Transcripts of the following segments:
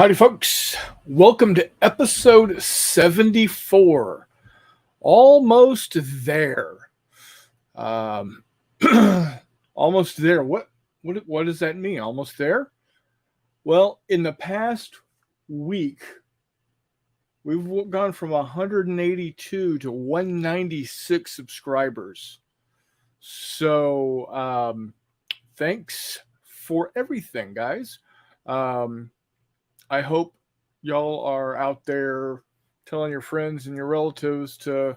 Howdy, folks. Welcome to episode 74. Almost there. Um, almost there. What does that mean? Almost there? Well, in the past week, we've gone from 182 to 196 subscribers. So, thanks for everything, guys. I hope y'all are out there telling your friends and your relatives to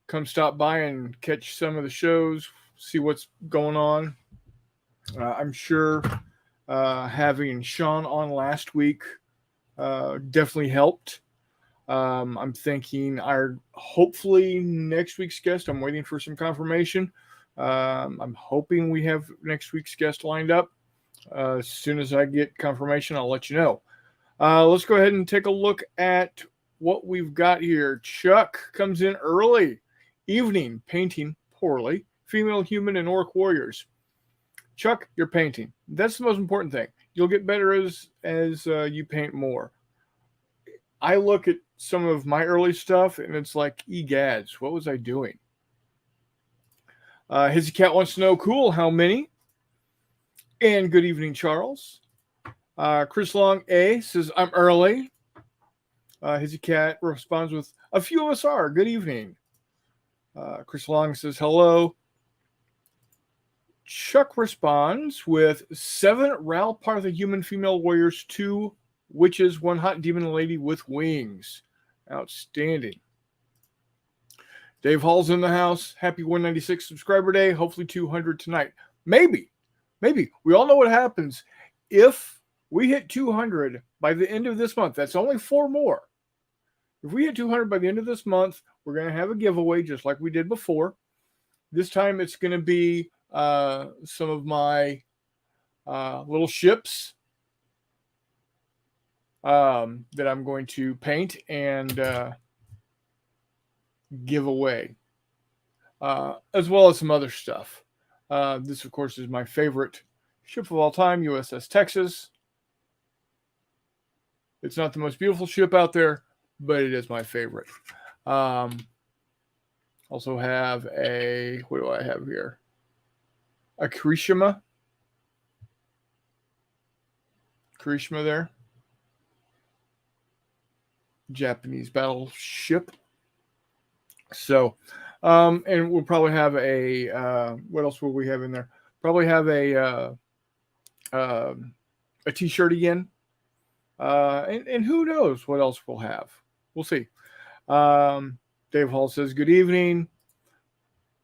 come stop by and catch some of the shows, see what's going on. I'm sure having Sean on last week definitely helped. I'm thinking hopefully next week's guest, I'm waiting for some confirmation. I'm hoping we have next week's guest lined up. As soon as I get confirmation, I'll let you know. Let's go ahead and take a look at what we've got here. Chuck comes in early. Evening, painting poorly. Female human and orc warriors. Chuck, you're painting. That's the most important thing. You'll get better as you paint more. I look at some of my early stuff and it's like, egads, what was I doing? Hizzy Cat wants to know, cool, how many? And good evening, Charles. Chris Long A says, I'm early. Hizzy Cat responds with, a few of us are. Good evening. Chris Long says, hello. Chuck responds with 7 Ral Partha human female warriors, 2 witches, 1 hot demon lady with wings. Outstanding. Dave Hall's in the house. Happy 196 subscriber day. Hopefully 200 tonight. Maybe. We all know what happens if we hit 200 by the end of this month. That's only 4 more. If we hit 200 by the end of this month, we're going to have a giveaway just like we did before. This time it's going to be some of my little ships that I'm going to paint and give away, as well as some other stuff. This, of course, is my favorite ship of all time, USS Texas. It's not the most beautiful ship out there, but it is my favorite. Also have what do I have here? A Kirishima. Kirishima there. Japanese battleship. So, and we'll probably have what else will we have in there? Probably have a t-shirt again. And who knows what else we'll have. We'll see. Dave Hall says, good evening.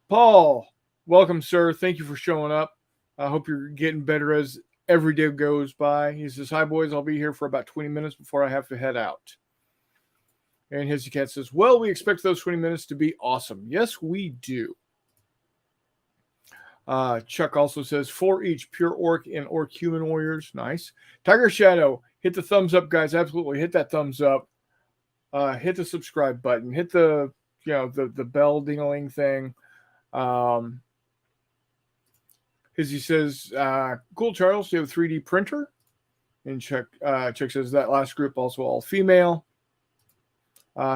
Paul, welcome, sir. Thank you for showing up. I hope you're getting better as every day goes by. He says, hi, boys. I'll be here for about 20 minutes before I have to head out. And Hizzy Cat says, well, we expect those 20 minutes to be awesome. Yes, we do. Chuck also says, 4 each, pure orc and orc human warriors. Nice. Tiger Shadow, hit the thumbs up, guys. Absolutely. Hit that thumbs up. Hit the subscribe button. Hit the bell ding-a-ling thing. Hizzy says, cool, Charles. Do you have a 3D printer? And Chuck says, that last group also all female.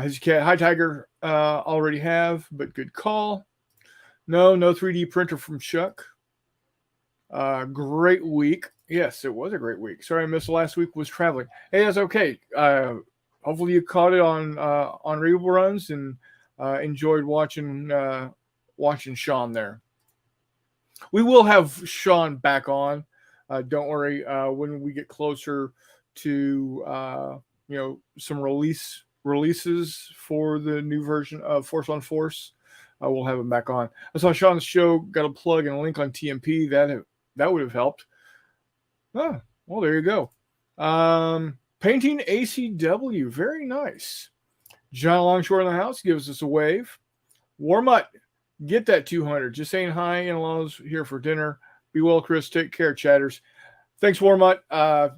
Hizzy Cat, hi, Tiger. Already have, but good call. No 3D printer from Chuck. Great week. Yes, it was a great week. Sorry I missed last week. Was traveling. Hey, that's okay. Hopefully you caught it on reruns and enjoyed watching Sean there. We will have Sean back on. Don't worry. When we get closer to some releases for the new version of Force on Force, we'll have him back on. I saw Sean's show got a plug and a link on TMP. That would have helped. Oh, well, there you go. Painting ACW, very nice. John Longshore in the house gives us a wave. Warmut, get that 200. Just saying hi. In-laws here for dinner. Be well, Chris. Take care, chatters. Thanks, Warmut. I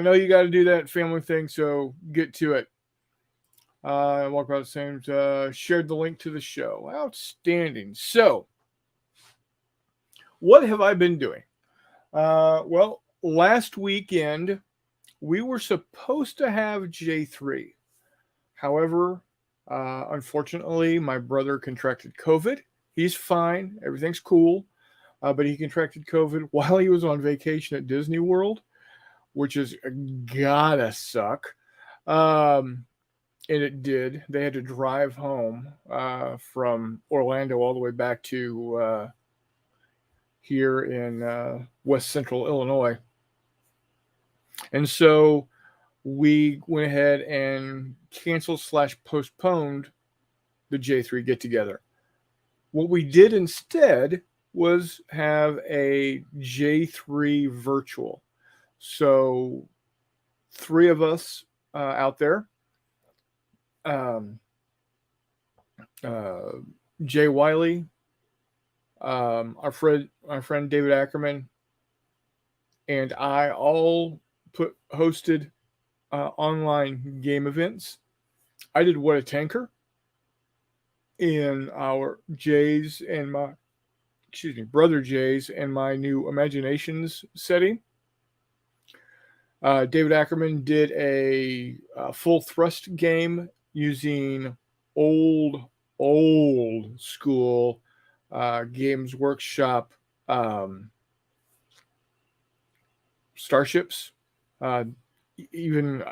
know you got to do that family thing, so get to it. Walk about the same. Shared the link to the show. Outstanding. So, what have I been doing? Well, last weekend we were supposed to have J3. However, unfortunately, my brother contracted COVID. He's fine. Everything's cool. But he contracted COVID while he was on vacation at Disney World, which is gotta suck. And it did. They had to drive home from Orlando all the way back to here in West Central Illinois. And so we went ahead and canceled / postponed the J3 get together. What we did instead was have a J3 virtual. So 3 of us out there. Jay Wiley, our friend David Ackerman, and I all hosted online game events. I did What a Tanker in our Jay's and my brother Jay's and my new Imaginations setting. David Ackerman did a full thrust game using old school Games Workshop starships. Even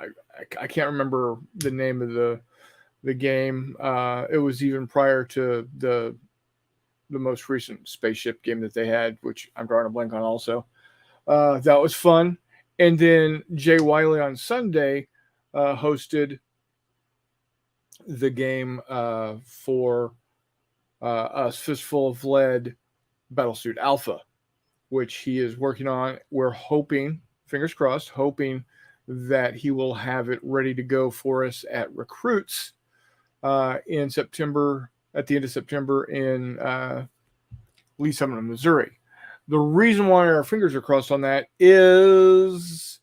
I can't remember the name of the game. It was even prior to the most recent spaceship game that they had, which I'm drawing a blank on also. That was fun. And then Jay Wiley on Sunday hosted the game for us, Fistful of Lead Battlesuit Alpha, which he is working on. We're hoping, fingers crossed, hoping that he will have it ready to go for us at Recruits in September, at the end of September in Lee Summit, Missouri. The reason why our fingers are crossed on that is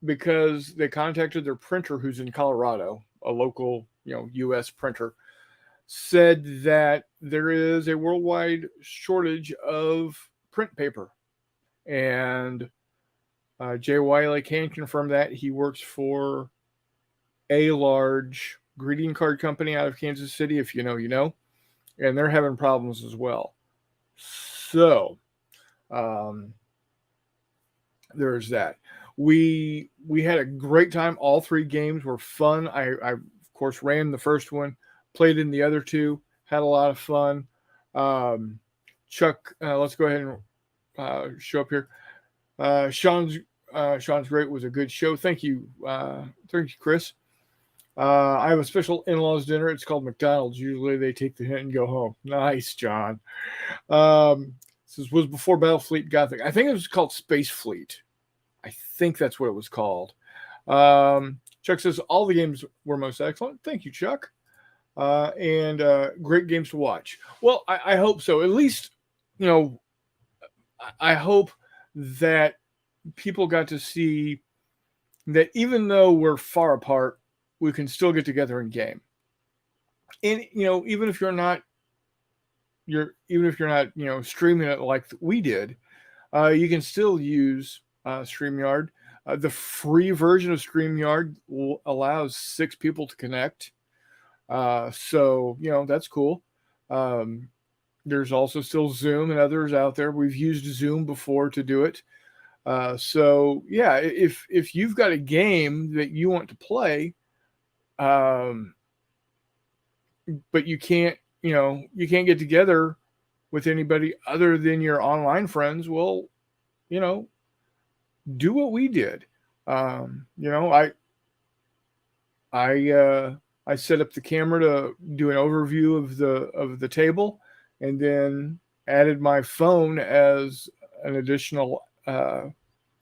because they contacted their printer, who's in Colorado, a local, U.S. printer, said that there is a worldwide shortage of print paper. And Jay Wiley can confirm that. He works for a large greeting card company out of Kansas City. If you know, you know. And they're having problems as well. So there's that. We had a great time. All 3 games were fun. I of course ran the first one, played in the other 2, had a lot of fun. Chuck, let's go ahead and show up here. Sean's great, was a good show. Thank you, Chris. I have a special in-laws dinner. It's called McDonald's. Usually they take the hint and go home. Nice, John. This was before Battlefleet Gothic. I think it was called Space Fleet. I think that's what it was called. Chuck says all the games were most excellent. Thank you, Chuck. And great games to watch. Well, I hope so. At least, I hope that people got to see that even though we're far apart, we can still get together in game. And even if you're not streaming it like we did, you can still use StreamYard. The free version of StreamYard allows 6 people to connect. So that's cool. There's also still Zoom and others out there. We've used Zoom before to do it. So yeah, if you've got a game that you want to play, but you can't get together with anybody other than your online friends, well, do what we did. I set up the camera to do an overview of the table, and then added my phone as an additional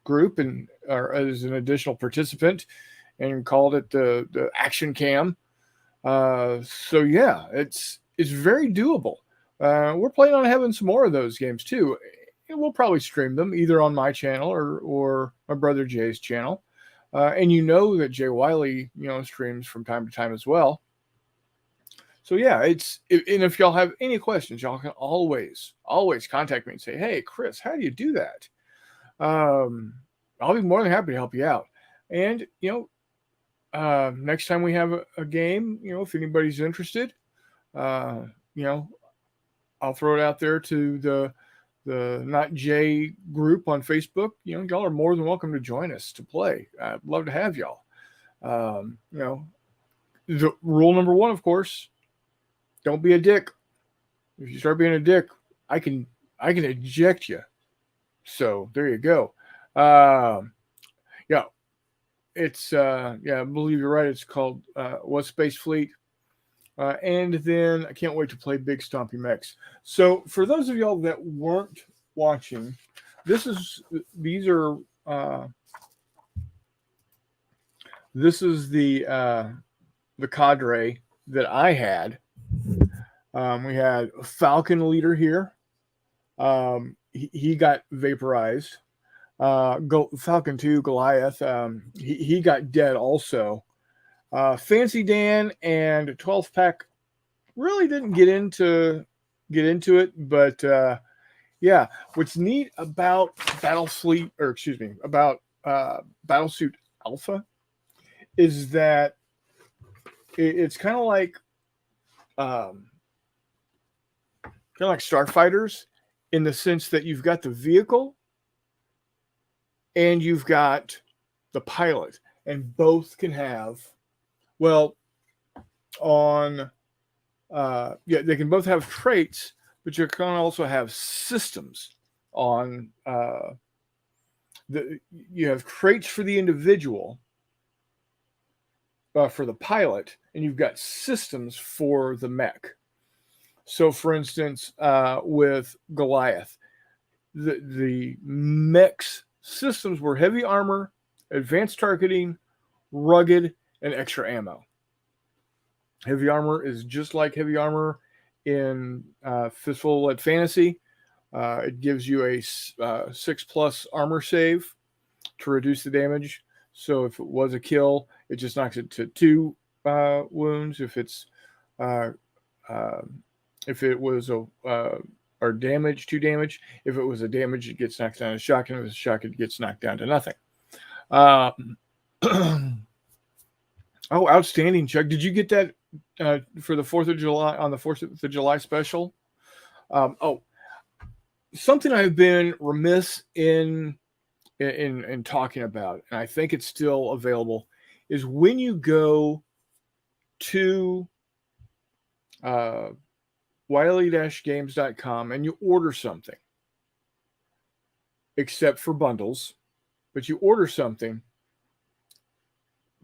group or as an additional participant, and called it the action cam. So yeah, it's very doable. We're planning on having some more of those games too. And we'll probably stream them either on my channel or my brother Jay's channel. And that Jay Wiley, streams from time to time as well. So yeah, and if y'all have any questions, y'all can always contact me and say, "Hey, Chris, how do you do that?" I'll be more than happy to help you out. And, next time we have a game, if anybody's interested, uh, you know, I'll throw it out there to the Not J group on Facebook. Y'all are more than welcome to join us to play. I'd love to have y'all. The rule number one, of course, don't be a dick. If you start being a dick, I can eject you. So there you go. Yeah, it's I believe you're right. It's called What Space Fleet. And then I can't wait to play Big Stompy Mechs. So for those of y'all that weren't watching, this is the cadre that I had. We had Falcon Leader here. He got vaporized. Falcon 2, Goliath. He got dead also. Fancy Dan and 12th Pack really didn't get into it, but yeah. What's neat about Battlesuit Alpha is that it's kind of like Starfighters in the sense that you've got the vehicle and you've got the pilot, and both can have they can both have traits, but you can also have systems on you have traits for the individual, for the pilot, and you've got systems for the mech. So, for instance, with Goliath, the mech's systems were heavy armor, advanced targeting, rugged, and extra ammo. Heavy armor is just like heavy armor in Fistful at Fantasy. It gives you a 6+ armor save to reduce the damage. So if it was a kill, it just knocks it to 2 wounds. If it was or damage, 2 damage. If it was a damage, it gets knocked down to shock, and if it's a shock, it gets knocked down to nothing. Oh, outstanding, Chuck! Did you get that for the 4th of July on the 4th of July special? Something I've been remiss in talking about, and I think it's still available, is when you go to wiley-games.com and you order something, except for bundles, but you order something,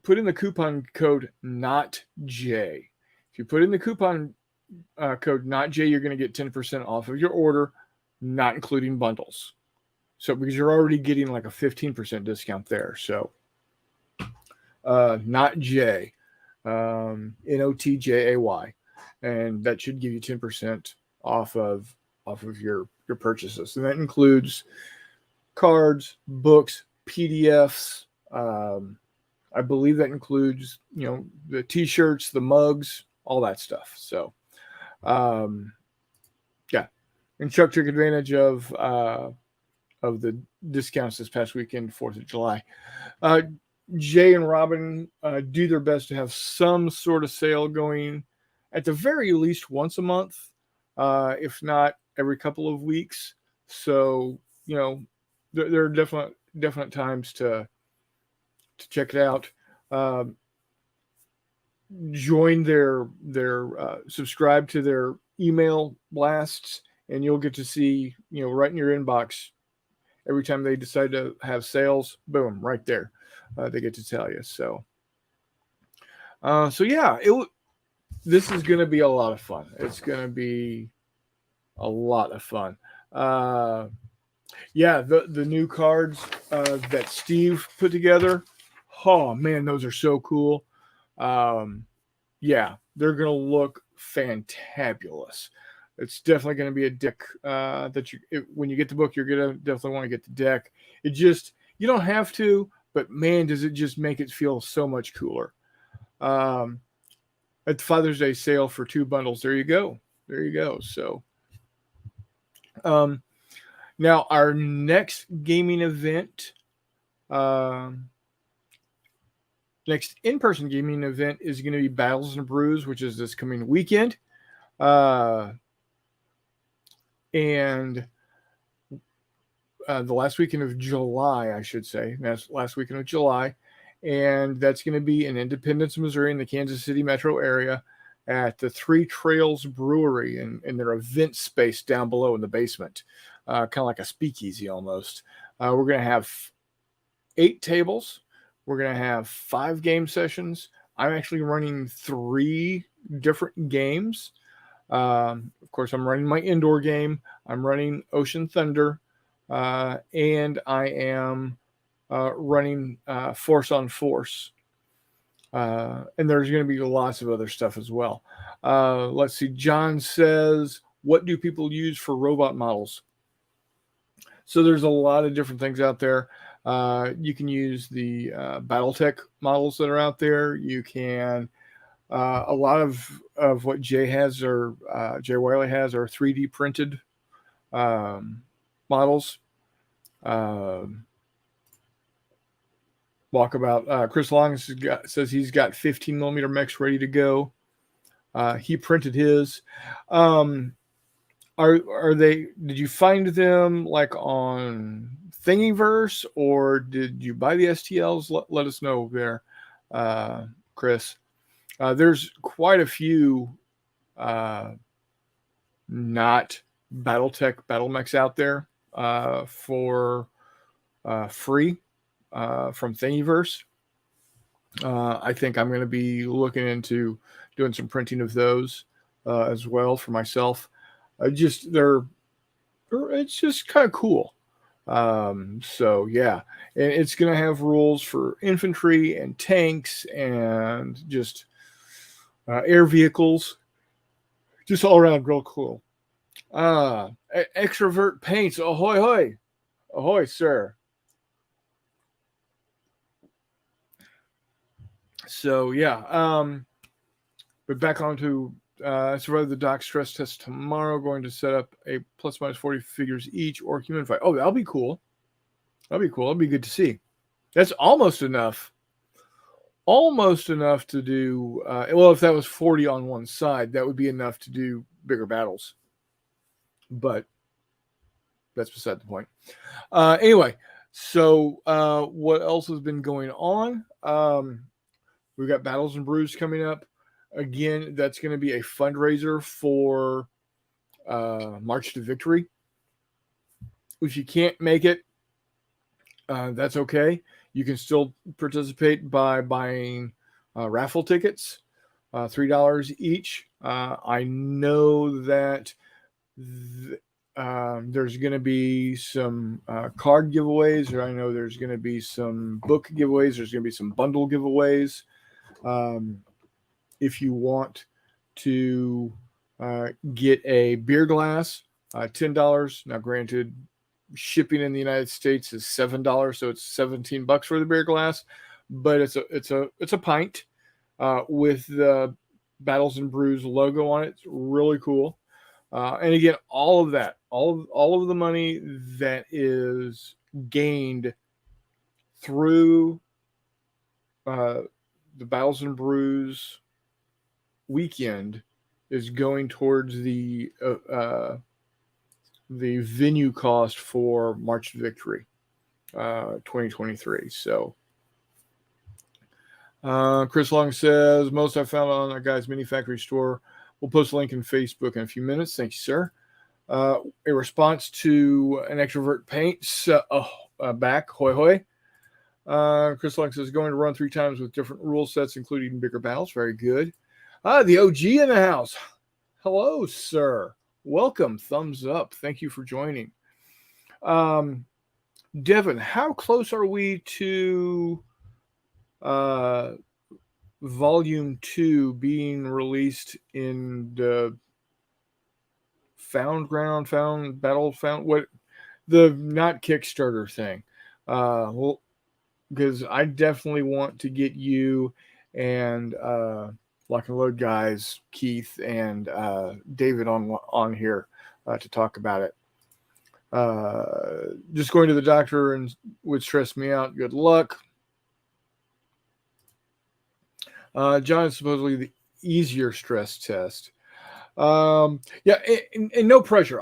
put in the coupon code NOTJ. If you put in the coupon code NOTJ, you're going to get 10% off of your order, not including bundles. So because you're already getting like a 15% discount there. So NOTJ, NOTJAY, and that should give you 10% off of your purchases. And that includes cards, books, PDFs. I believe that includes, the T-shirts, the mugs, all that stuff. So, yeah. And Chuck took advantage of the discounts this past weekend, 4th of July. Jay and Robin do their best to have some sort of sale going at the very least once a month, if not every couple of weeks. So, there are definite times to check it out. Join their subscribe to their email blasts, and you'll get to see, right in your inbox every time they decide to have sales. Boom, right there. They get to tell you. So yeah, this is going to be a lot of fun. It's going to be a lot of fun. Yeah, the new cards that Steve put together. Oh man, those are so cool. Yeah, they're gonna look fantabulous. It's definitely gonna be a deck that when you get the book, you're gonna definitely want to get the deck. You don't have to, but man, does it just make it feel so much cooler. At the Father's Day sale for 2 bundles, there you go. So, now our next gaming event Next in-person gaming event is going to be Battles and Brews, which is this coming weekend. And the last weekend of July, I should say. That's last weekend of July. And that's going to be in Independence, Missouri, in the Kansas City metro area at the Three Trails Brewery in their event space down below in the basement, kind of like a speakeasy almost. We're going to have 8 tables. We're going to have 5 game sessions. I'm actually running 3 different games. Of course, I'm running my indoor game. I'm running Ocean Thunder. And I am running Force on Force. And there's going to be lots of other stuff as well. Let's see. John says, what do people use for robot models? So there's a lot of different things out there. You can use the BattleTech models that are out there. You can, a lot of what Jay has or Jay Wiley has are 3D printed models. Walkabout. Chris Long says he's got 15 millimeter mechs ready to go. He printed his. Are they? Did you find them like on Thingiverse, or did you buy the STLs? Let us know there, Chris. There's quite a few not BattleTech battle mechs out there for free from Thingiverse. I think I'm going to be looking into doing some printing of those as well for myself. It's just kind of cool. So yeah, and it's going to have rules for infantry and tanks and just air vehicles, just all around real cool. Extrovert Paints, ahoy hoy, ahoy sir. So yeah, but back on to survive the doc stress test tomorrow. Going to set up a plus minus 40 figures each or human fight. Oh, that'll be cool. That'll be cool. That'll be good to see. That's almost enough. Almost enough to do. Well, if that was 40 on one side, that would be enough to do bigger battles. But that's beside the point. Anyway, so what else has been going on? We've got Battles and Brews coming up. Again, that's going to be a fundraiser for March to Victory. If you can't make it, that's okay. You can still participate by buying raffle tickets, $3 each. I know that there's going to be some card giveaways, or I know there's going to be some book giveaways. There's going to be some bundle giveaways. If you want to get a beer glass, $10. Now, granted, shipping in the United States is $7, so it's $17 for the beer glass. But it's a pint with the Battles and Brews logo on it. It's really cool. And again, all of that, all of the money that is gained through the Battles and Brews weekend is going towards the venue cost for March to Victory 2023. So Chris Long says, most I found on a guy's mini factory store. We'll post a link in Facebook in a few minutes. Thank you, sir. A response to an extrovert paints back. Hoy hoy. Chris Long says, going to run 3 times with different rule sets, including bigger battles. Very good. The OG in the house. Hello, sir. Welcome. Thumbs up. Thank you for joining. Devin, how close are we to Volume 2 being released in the found what the not Kickstarter thing? Well, because I definitely want to get you and Lock and Load guys, Keith and David on here to talk about it. Just going to the doctor and would stress me out. Good luck. John is supposedly the easier stress test. Yeah, and no pressure.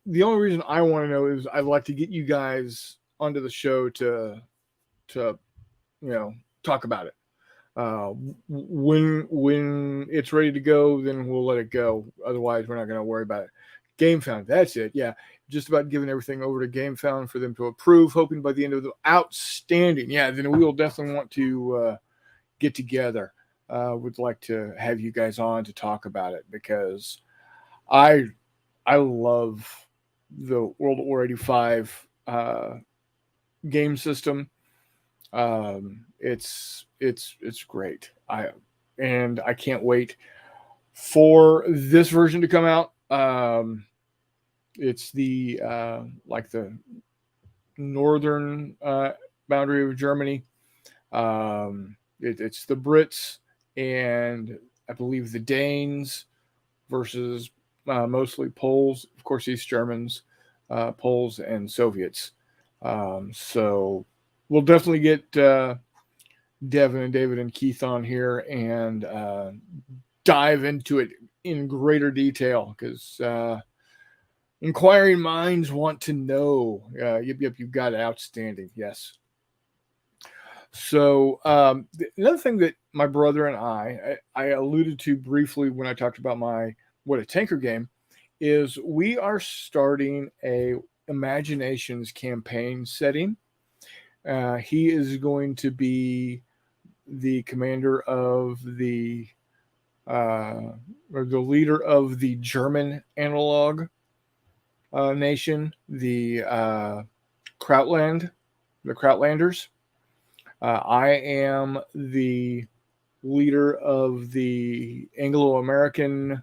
The only reason I want to know is I'd like to get you guys onto the show to talk about it. When it's ready to go, then we'll let it go. Otherwise, we're not going to worry about it. GameFound, that's it. Yeah, just about giving everything over to GameFound for them to approve. Hoping by the end of the outstanding. Yeah, then we will definitely want to get together. Would like to have you guys on to talk about it because I love the World War 85 game system. It's great. I can't wait for this version to come out. It's the like the northern boundary of Germany. It's the Brits and I believe the Danes versus mostly Poles, of course, East Germans, Poles, and Soviets. So we'll definitely get Devin and David and Keith on here and dive into it in greater detail because inquiring minds want to know. Yep, you got it. Outstanding. Yes. So another thing that my brother and I alluded to briefly when I talked about my What a Tanker game is we are starting a Imaginations campaign setting. He is going to be the commander of the or the leader of the German analog nation, the Krautland, the Krautlanders. I am the leader of the Anglo-American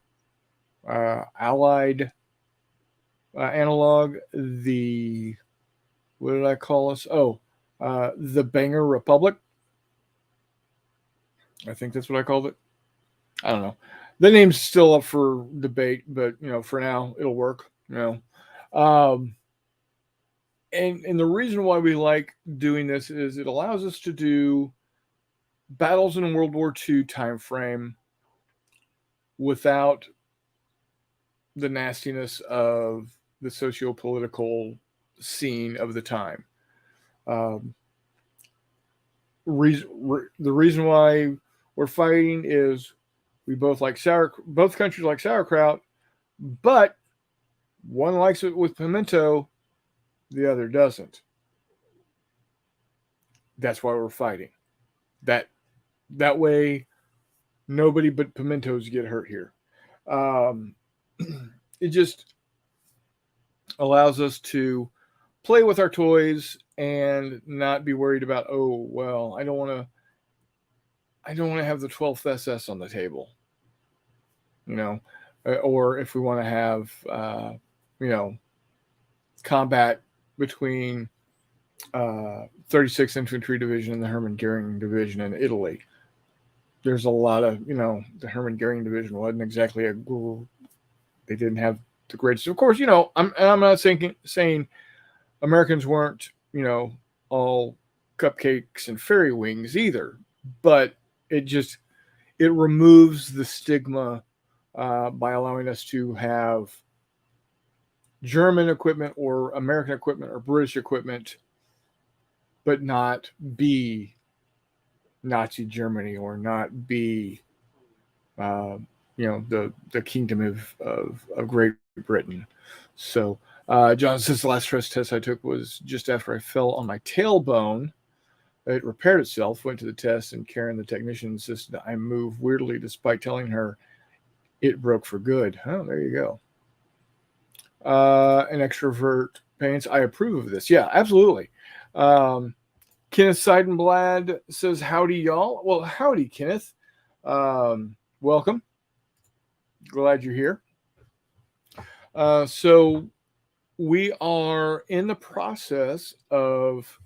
Allied analog. The what did I call us? Oh, the Banger Republic. I think that's what I called it. I don't know. The name's still up for debate, but for now it'll work. Um, and the reason why we like doing this is it allows us to do battles in World War II time frame without the nastiness of the socio-political scene of the time. The reason why we're fighting is we both countries like sauerkraut, but one likes it with pimento, the other doesn't. That's why we're fighting. That way, nobody but pimentos get hurt here. It just allows us to play with our toys and not be worried about, oh, well, I don't want to have the 12th SS on the table, or if we want to have, combat between 36th Infantry Division and the Hermann Goering Division in Italy. There's a lot of, the Hermann Goering Division wasn't exactly they didn't have the greatest. Of course, I'm not saying Americans weren't, all cupcakes and fairy wings either, but it removes the stigma by allowing us to have German equipment or American equipment or British equipment, but not be Nazi Germany or not be, the kingdom of Great Britain. So, John says the last stress test I took was just after I fell on my tailbone. It repaired itself, went to the test, and Karen, the technician, insisted I move weirdly despite telling her it broke for good. Oh, there you go. An extrovert paints. I approve of this. Yeah, absolutely. Kenneth Seidenblad says, howdy, y'all. Well, howdy, Kenneth. Welcome. Glad you're here. So we are in the process of,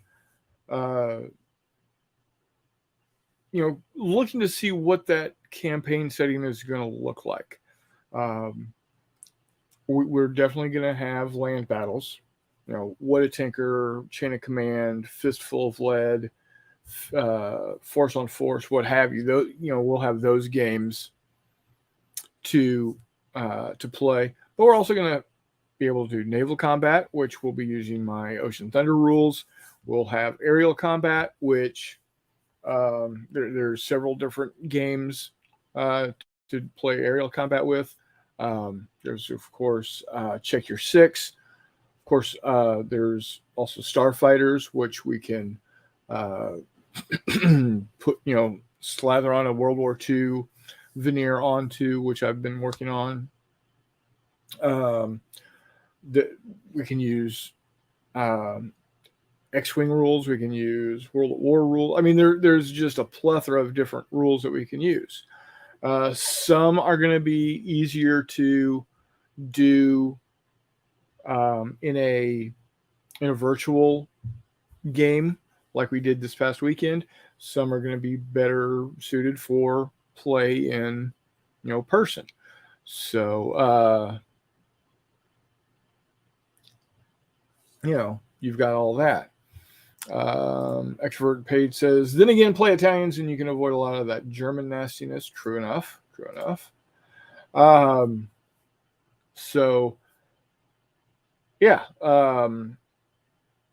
looking to see what that campaign setting is going to look like. We're definitely going to have land battles. Whatatinker, Chain of Command, Fistful of Lead, Force on Force, what have you. Those, we'll have those games to play. But we're also going to be able to do naval combat, which we'll be using my Ocean Thunder rules. We'll have aerial combat, which there's several different games to play aerial combat with. There's, of course, Check Your Six. Of course, there's also Starfighters, which we can put, slather on a World War II veneer onto, which I've been working on. We can use X-Wing rules. We can use World at War rule. I mean, there's just a plethora of different rules that we can use. Some are going to be easier to do in a virtual game like we did this past weekend. Some are going to be better suited for play in person. So you've got all that. Extrovert Page says, then again, play Italians and you can avoid a lot of that German nastiness. True enough. So yeah,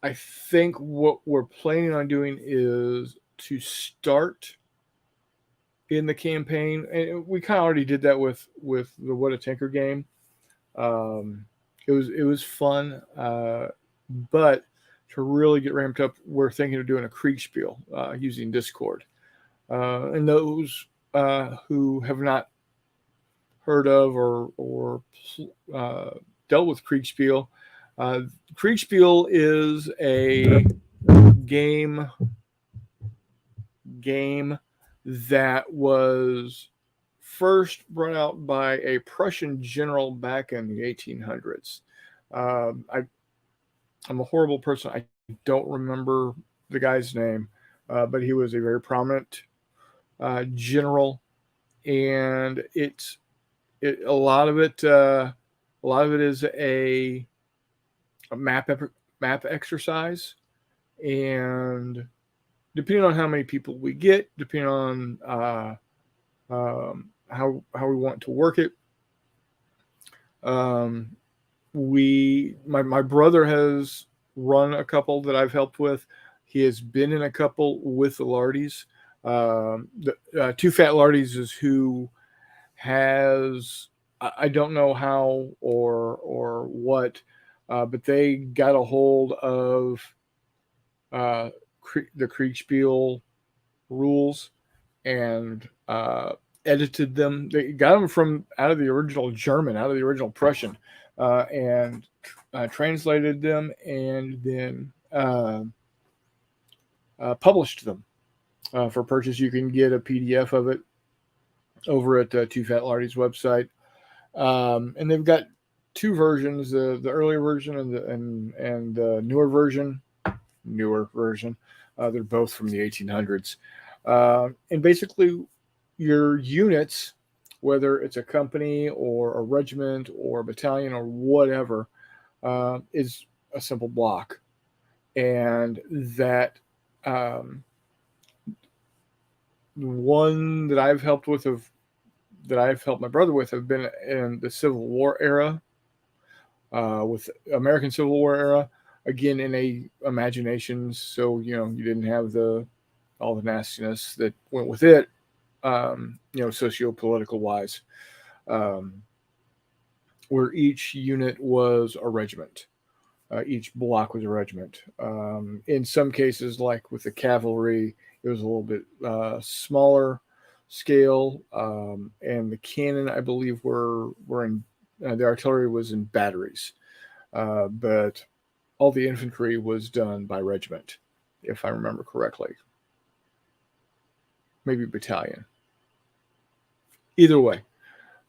I think what we're planning on doing is to start in the campaign, and we kind of already did that with the Whatatinker game. It was fun, but to really get ramped up, we're thinking of doing a Kriegspiel using Discord. And those who have not heard of or dealt with Kriegspiel, Kriegspiel is a game that was first brought out by a Prussian general back in the 1800s. I'm a horrible person. I don't remember the guy's name, but he was a very prominent general, and a lot of it is a map exercise, and depending on how many people we get, depending on how we want to work it, my brother has run a couple that I've helped with. He has been in a couple with the Lardies. The Two Fat Lardies is who has, I don't know how or what, but they got a hold of the Kriegspiel rules and edited them. They got them from out of the original German, out of the original Prussian, and translated them and then published them for purchase. You can get a PDF of it over at Two Fat Lardy's website, and they've got two versions: the earlier version and the newer version. They're both from the 1800s, and basically your units, whether it's a company or a regiment or a battalion or whatever, is a simple block, and that one that I've helped my brother with have been in the Civil War era, with American Civil War era. Again, in a imaginations, so you didn't have all the nastiness that went with it, socio-political wise, where each unit was a regiment, each block was a regiment. In some cases, like with the cavalry, it was a little bit smaller scale, and the cannon, I believe, were in the artillery was in batteries, but all the infantry was done by regiment, if I remember correctly. Maybe battalion. Either way.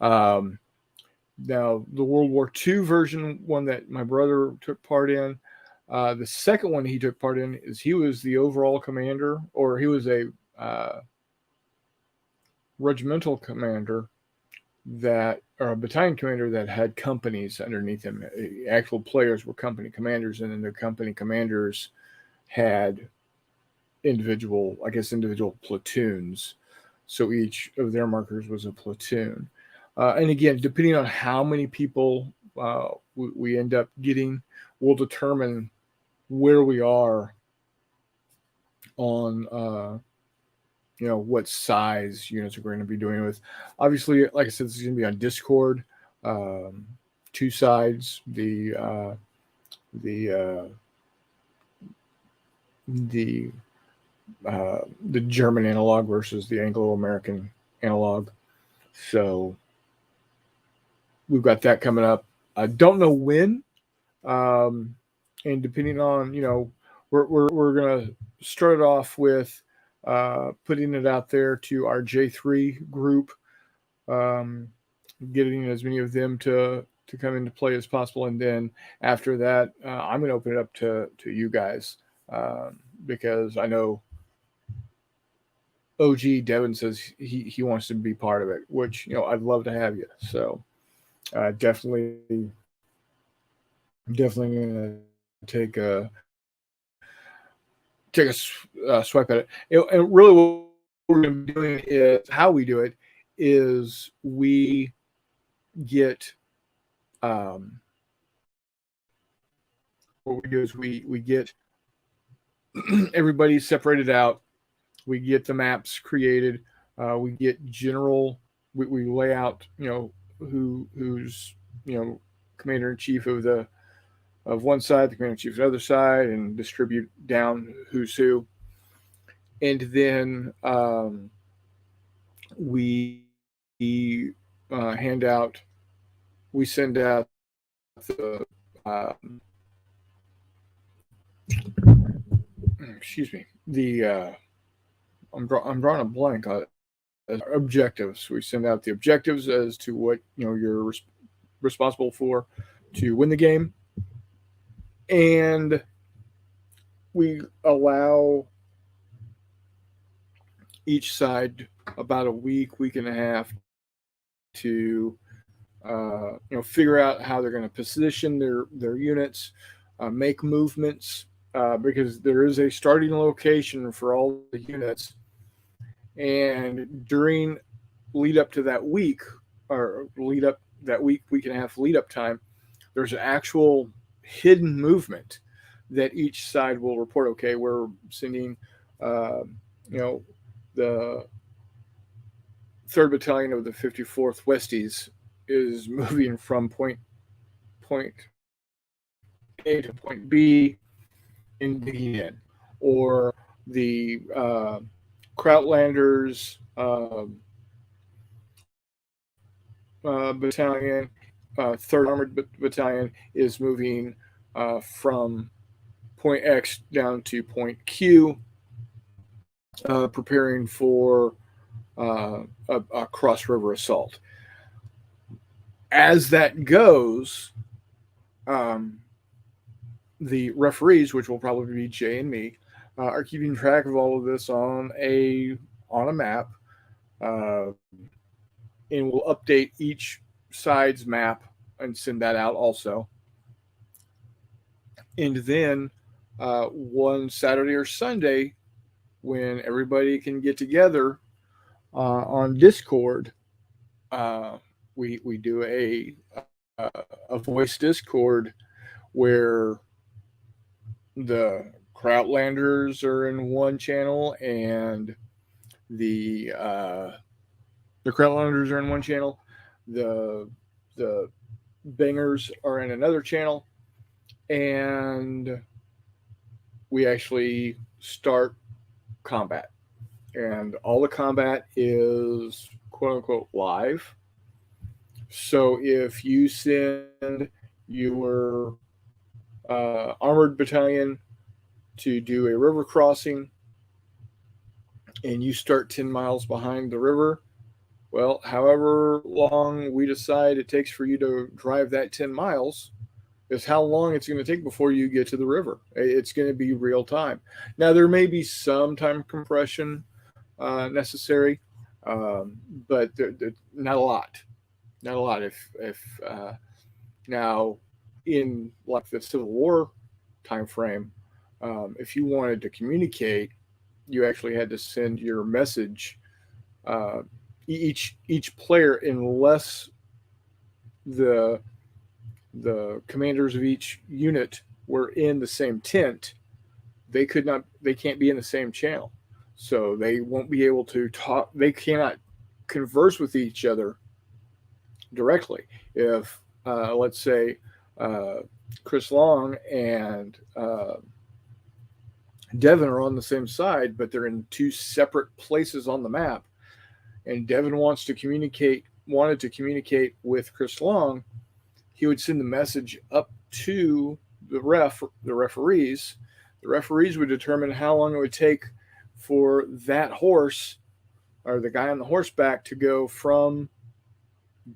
Now, the World War II version, one that my brother took part in, the second one he took part in is he was the overall commander, or he was a regimental commander that, or a battalion commander that had companies underneath him. Actual players were company commanders, and then the company commanders had individual platoons. So each of their markers was a platoon. And again, depending on how many people we end up getting, will determine where we are on what size units we're going to be doing with. Obviously, like I said, this is going to be on Discord. Two sides: the German analog versus the Anglo-American analog. So we've got that coming up. I don't know when, and depending on we're gonna start it off with putting it out there to our J3 group, getting as many of them to come into play as possible, and then after that, I'm going to open it up to you guys, because I know OG Devin says he wants to be part of it, which I'd love to have you. So definitely going to take a swipe at it. And really, what we're going to be doing is how we do it is we get what we do is we get everybody separated out. We get the maps created. We get general. We lay out who's commander in chief of one side, the commander in chief of the other side, and distribute down who's who. And then we we send out the excuse me, I'm drawing a blank on objectives. We send out the objectives as to what you're responsible for to win the game, and we allow each side about a week and a half to figure out how they're going to position their units, make movements, because there is a starting location for all the units, and during lead up to that week, week and a half lead up time, there's an actual hidden movement that each side will report. Okay, we're sending the 3rd Battalion of the 54th Westies is moving from point A to point B in digging in, or the Krautlanders battalion, 3rd Armored Battalion, is moving from point X down to point Q, preparing for a cross river assault. As that goes, the referees, which will probably be Jay and me, are keeping track of all of this on a map, and we'll update each side's map and send that out also. And then one Saturday or Sunday, when everybody can get together on Discord, we do a voice Discord where the Krautlanders are in one channel and the Krautlanders are in one channel. The Bangers are in another channel, and we actually start combat. And all the combat is quote unquote live. So if you send your armored battalion to do a river crossing and you start 10 miles behind the river, well, however long we decide it takes for you to drive that 10 miles is how long it's going to take before you get to the river. It's going to be real time. Now, there may be some time compression necessary, but not a lot. Not a lot. If now in like the Civil War time frame, if you wanted to communicate, you actually had to send your message. Uh, each player, unless the the commanders of each unit were in the same tent, they could not. They can't be in the same channel, so they won't be able to talk. They cannot converse with each other directly. If let's say uh, Chris Long and Devin are on the same side, but they're in two separate places on the map, and Devin wanted to communicate with Chris Long, he would send the message up to the referees. The referees would determine how long it would take for that horse or the guy on the horseback to go from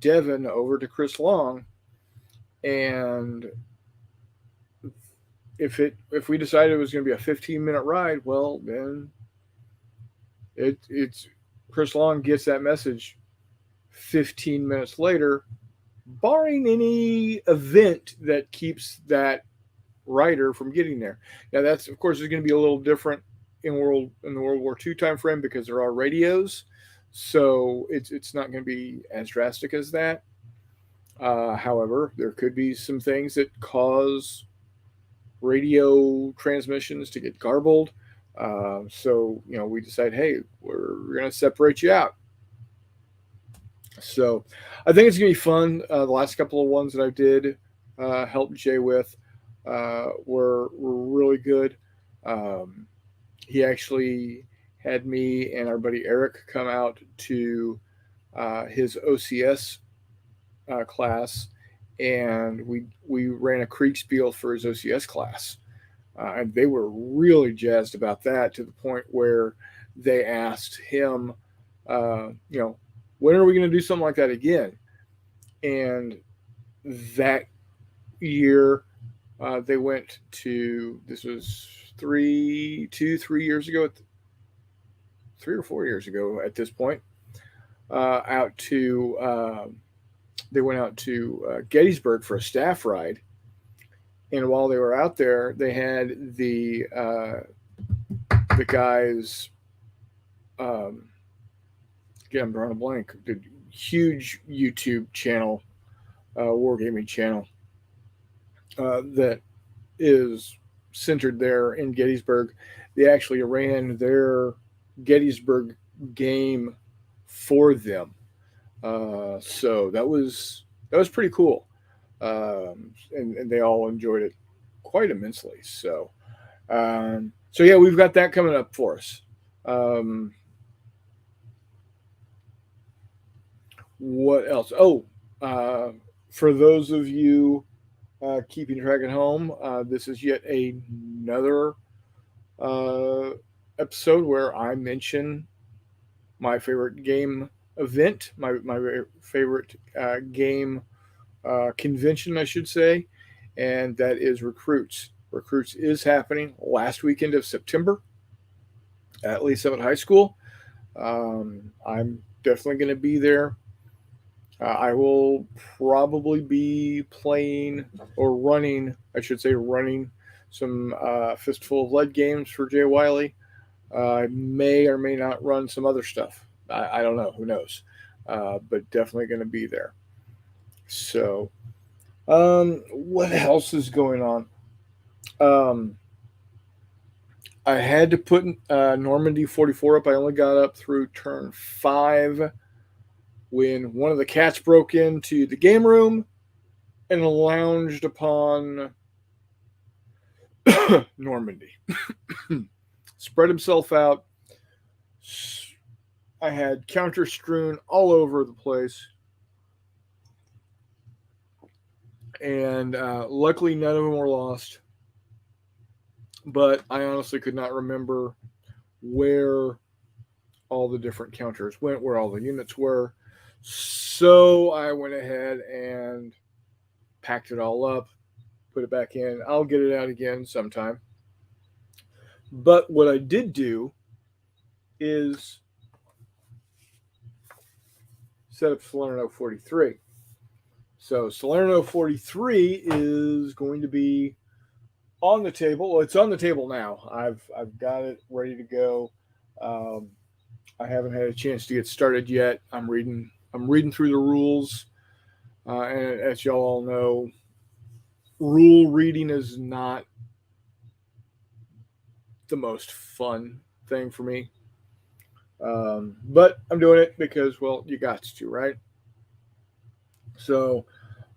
Devin over to Chris Long, and if we decided it was going to be a 15-minute ride, well then it's Chris Long gets that message 15 minutes later, barring any event that keeps that rider from getting there. Now that's of course is going to be a little different in the World War II time frame because there are radios, so it's not going to be as drastic as that. However, there could be some things that cause radio transmissions to get garbled. So we decide, hey, we're going to separate you out. So I think it's going to be fun. The last couple of ones that I did help Jay with were really good. He actually had me and our buddy Eric come out to his OCS class, and we ran a Kriegspiel for his OCS class, and they were really jazzed about that to the point where they asked him, when are we going to do something like that again? And that year, they went to, this was 3 years ago, 3 or 4 years ago at this point, out to, they went out to Gettysburg for a staff ride. And while they were out there, they had the guys, again, I'm drawing a blank, the huge YouTube channel, wargaming channel, that is centered there in Gettysburg. They actually ran their Gettysburg game for them. So that was pretty cool. And they all enjoyed it quite immensely. So yeah, we've got that coming up for us. What else? Oh, for those of you keeping track at home, this is yet another episode where I mention my favorite game event, my favorite game convention, I should say, and that is Recruits. Recruits is happening last weekend of September at Lee Summit High School. I'm definitely going to be there. I will probably be playing or running, I should say, running some Fistful of Lead games for Jay Wiley. I may or may not run some other stuff. I don't know. Who knows? But definitely going to be there. So, what else is going on? I had to put Normandy 44 up. I only got up through turn 5 when one of the cats broke into the game room and lounged upon Normandy. Spread himself out. I had counters strewn all over the place. And luckily, none of them were lost. But I honestly could not remember where all the different counters went, where all the units were. So I went ahead and packed it all up, put it back in. I'll get it out again sometime. But what I did do is set up Salerno 43. So Salerno 43 is going to be on the table. Well, it's on the table now. I've got it ready to go. Um, I haven't had a chance to get started yet. I'm reading through the rules, and as y'all all know, rule reading is not the most fun thing for me. But I'm doing it because, well, you got to, right? So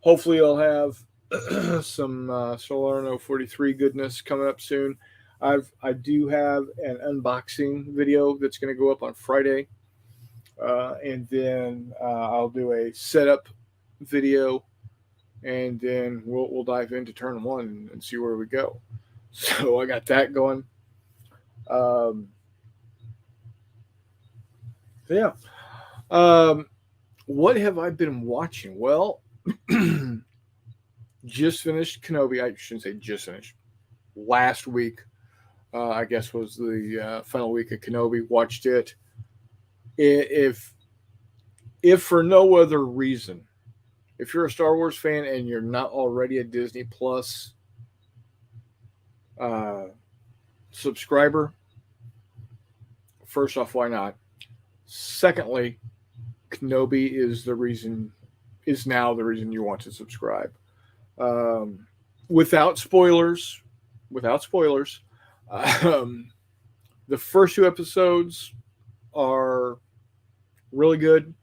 hopefully I'll have some Salerno 43 goodness coming up soon. I do have an unboxing video that's going to go up on Friday, and then I'll do a setup video, and then we'll dive into turn one and see where we go. So I got that going. Um, so yeah. Um, what have I been watching? Well, just finished Kenobi. I shouldn't say just finished. Last week, I guess, was the final week of Kenobi. Watched it. If for no other reason, if you're a Star Wars fan and you're not already a Disney Plus uh, subscriber, first off, why not? Secondly, Kenobi is now the reason you want to subscribe. Um, without spoilers, without spoilers, um, the first two episodes are really good.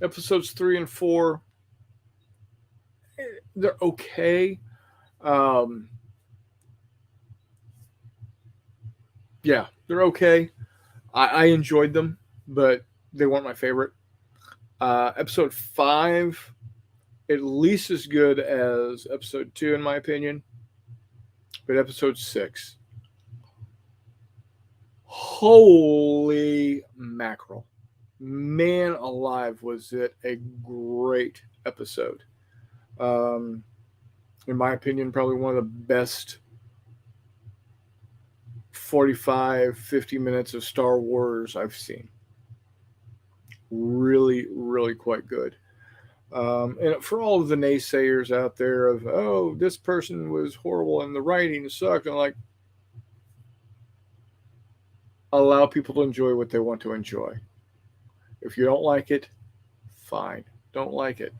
Episodes 3 and 4, they're okay. Um, yeah, they're okay. I enjoyed them, but they weren't my favorite. Episode 5, at least as good as episode 2, in my opinion. But episode 6, holy mackerel. Man alive, was it a great episode. Um, in my opinion, probably one of the best 45-50 minutes of Star Wars I've seen. Really, really quite good. And for all of the naysayers out there of, oh, this person was horrible and the writing sucked, and like, allow people to enjoy what they want to enjoy. If you don't like it, fine. Don't like it.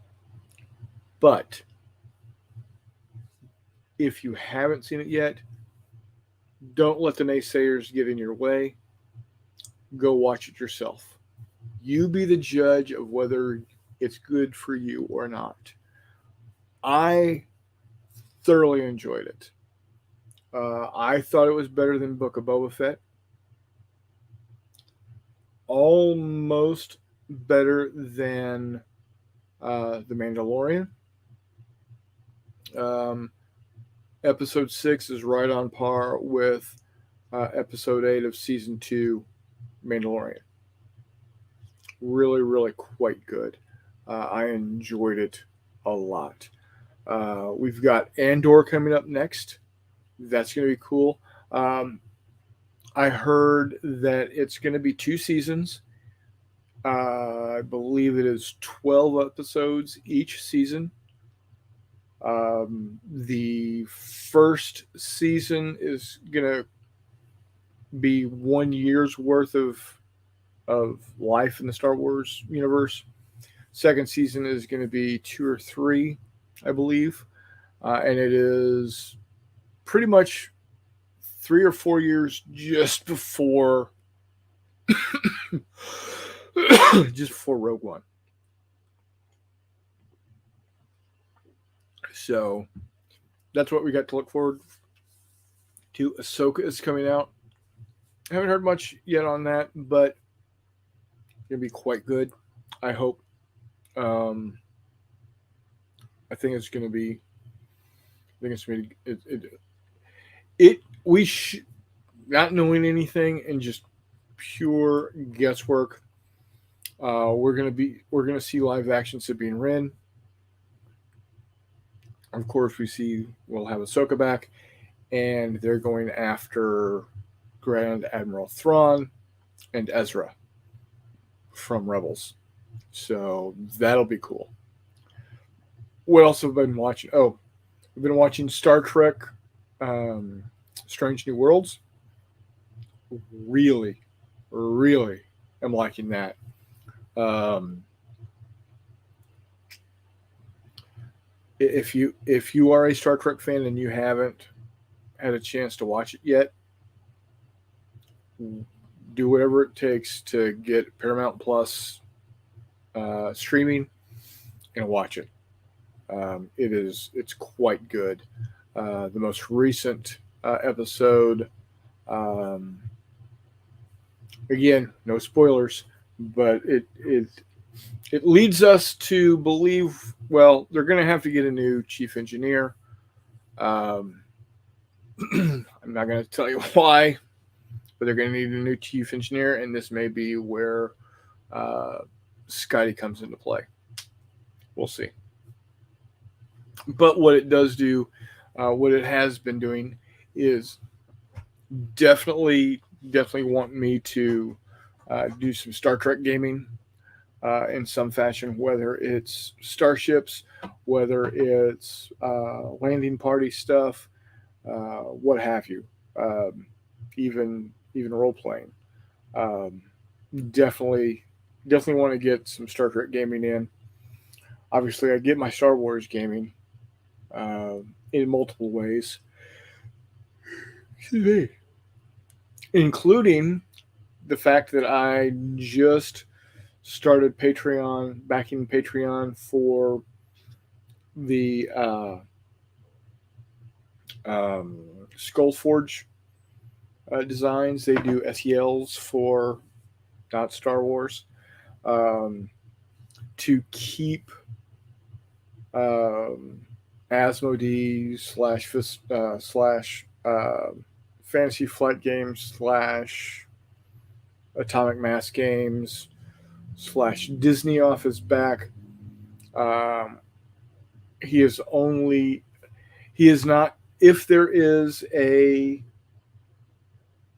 But if you haven't seen it yet, don't let the naysayers get in your way. Go watch it yourself. You be the judge of whether it's good for you or not. I thoroughly enjoyed it. I thought it was better than Book of Boba Fett. Almost better than The Mandalorian. Um, episode 6 is right on par with episode 8 of season 2, Mandalorian. Really, really quite good. I enjoyed it a lot. We've got Andor coming up next. That's going to be cool. I heard that it's going to be 2 seasons. I believe it is 12 episodes each season. The first season is going to be 1 year's worth of life in the Star Wars universe. Second season is going to be 2 or 3, I believe, and it is pretty much 3 or 4 years just before just before Rogue One. So that's what we got to look forward to. Ahsoka is coming out. I haven't heard much yet on that, but it's gonna be quite good. I hope. I think it's gonna be. I think it's gonna be. We not knowing anything and just pure guesswork. We're gonna see live action Sabine Wren. Of course, we'll have Ahsoka back, and they're going after Grand Admiral Thrawn and Ezra from Rebels. So that'll be cool. what else have I been watching? Oh, I've been watching Star Trek, Strange New Worlds. Really, really am liking that. Um, if you are a Star Trek fan and you haven't had a chance to watch it yet, do whatever it takes to get Paramount Plus streaming and watch it. It's quite good. The most recent episode, um, again, no spoilers, but it leads us to believe. Well, they're going to have to get a new chief engineer. Um, I'm not going to tell you why, but they're going to need a new chief engineer, and this may be where uh, Scotty comes into play. We'll see. But what it does do, what it has been doing, is definitely want me to do some Star Trek gaming in some fashion, whether it's starships, whether it's landing party stuff, what have you, even role playing. Um, definitely definitely want to get some Star Trek gaming in. Obviously, I get my Star Wars gaming in multiple ways, including the fact that I just started backing Patreon for the Skullforge designs. They do SELs for not Star Wars um, to keep Asmodee slash Fantasy Flight Games slash Atomic Mass Games slash Disney off his back. Um, he is not, if there is a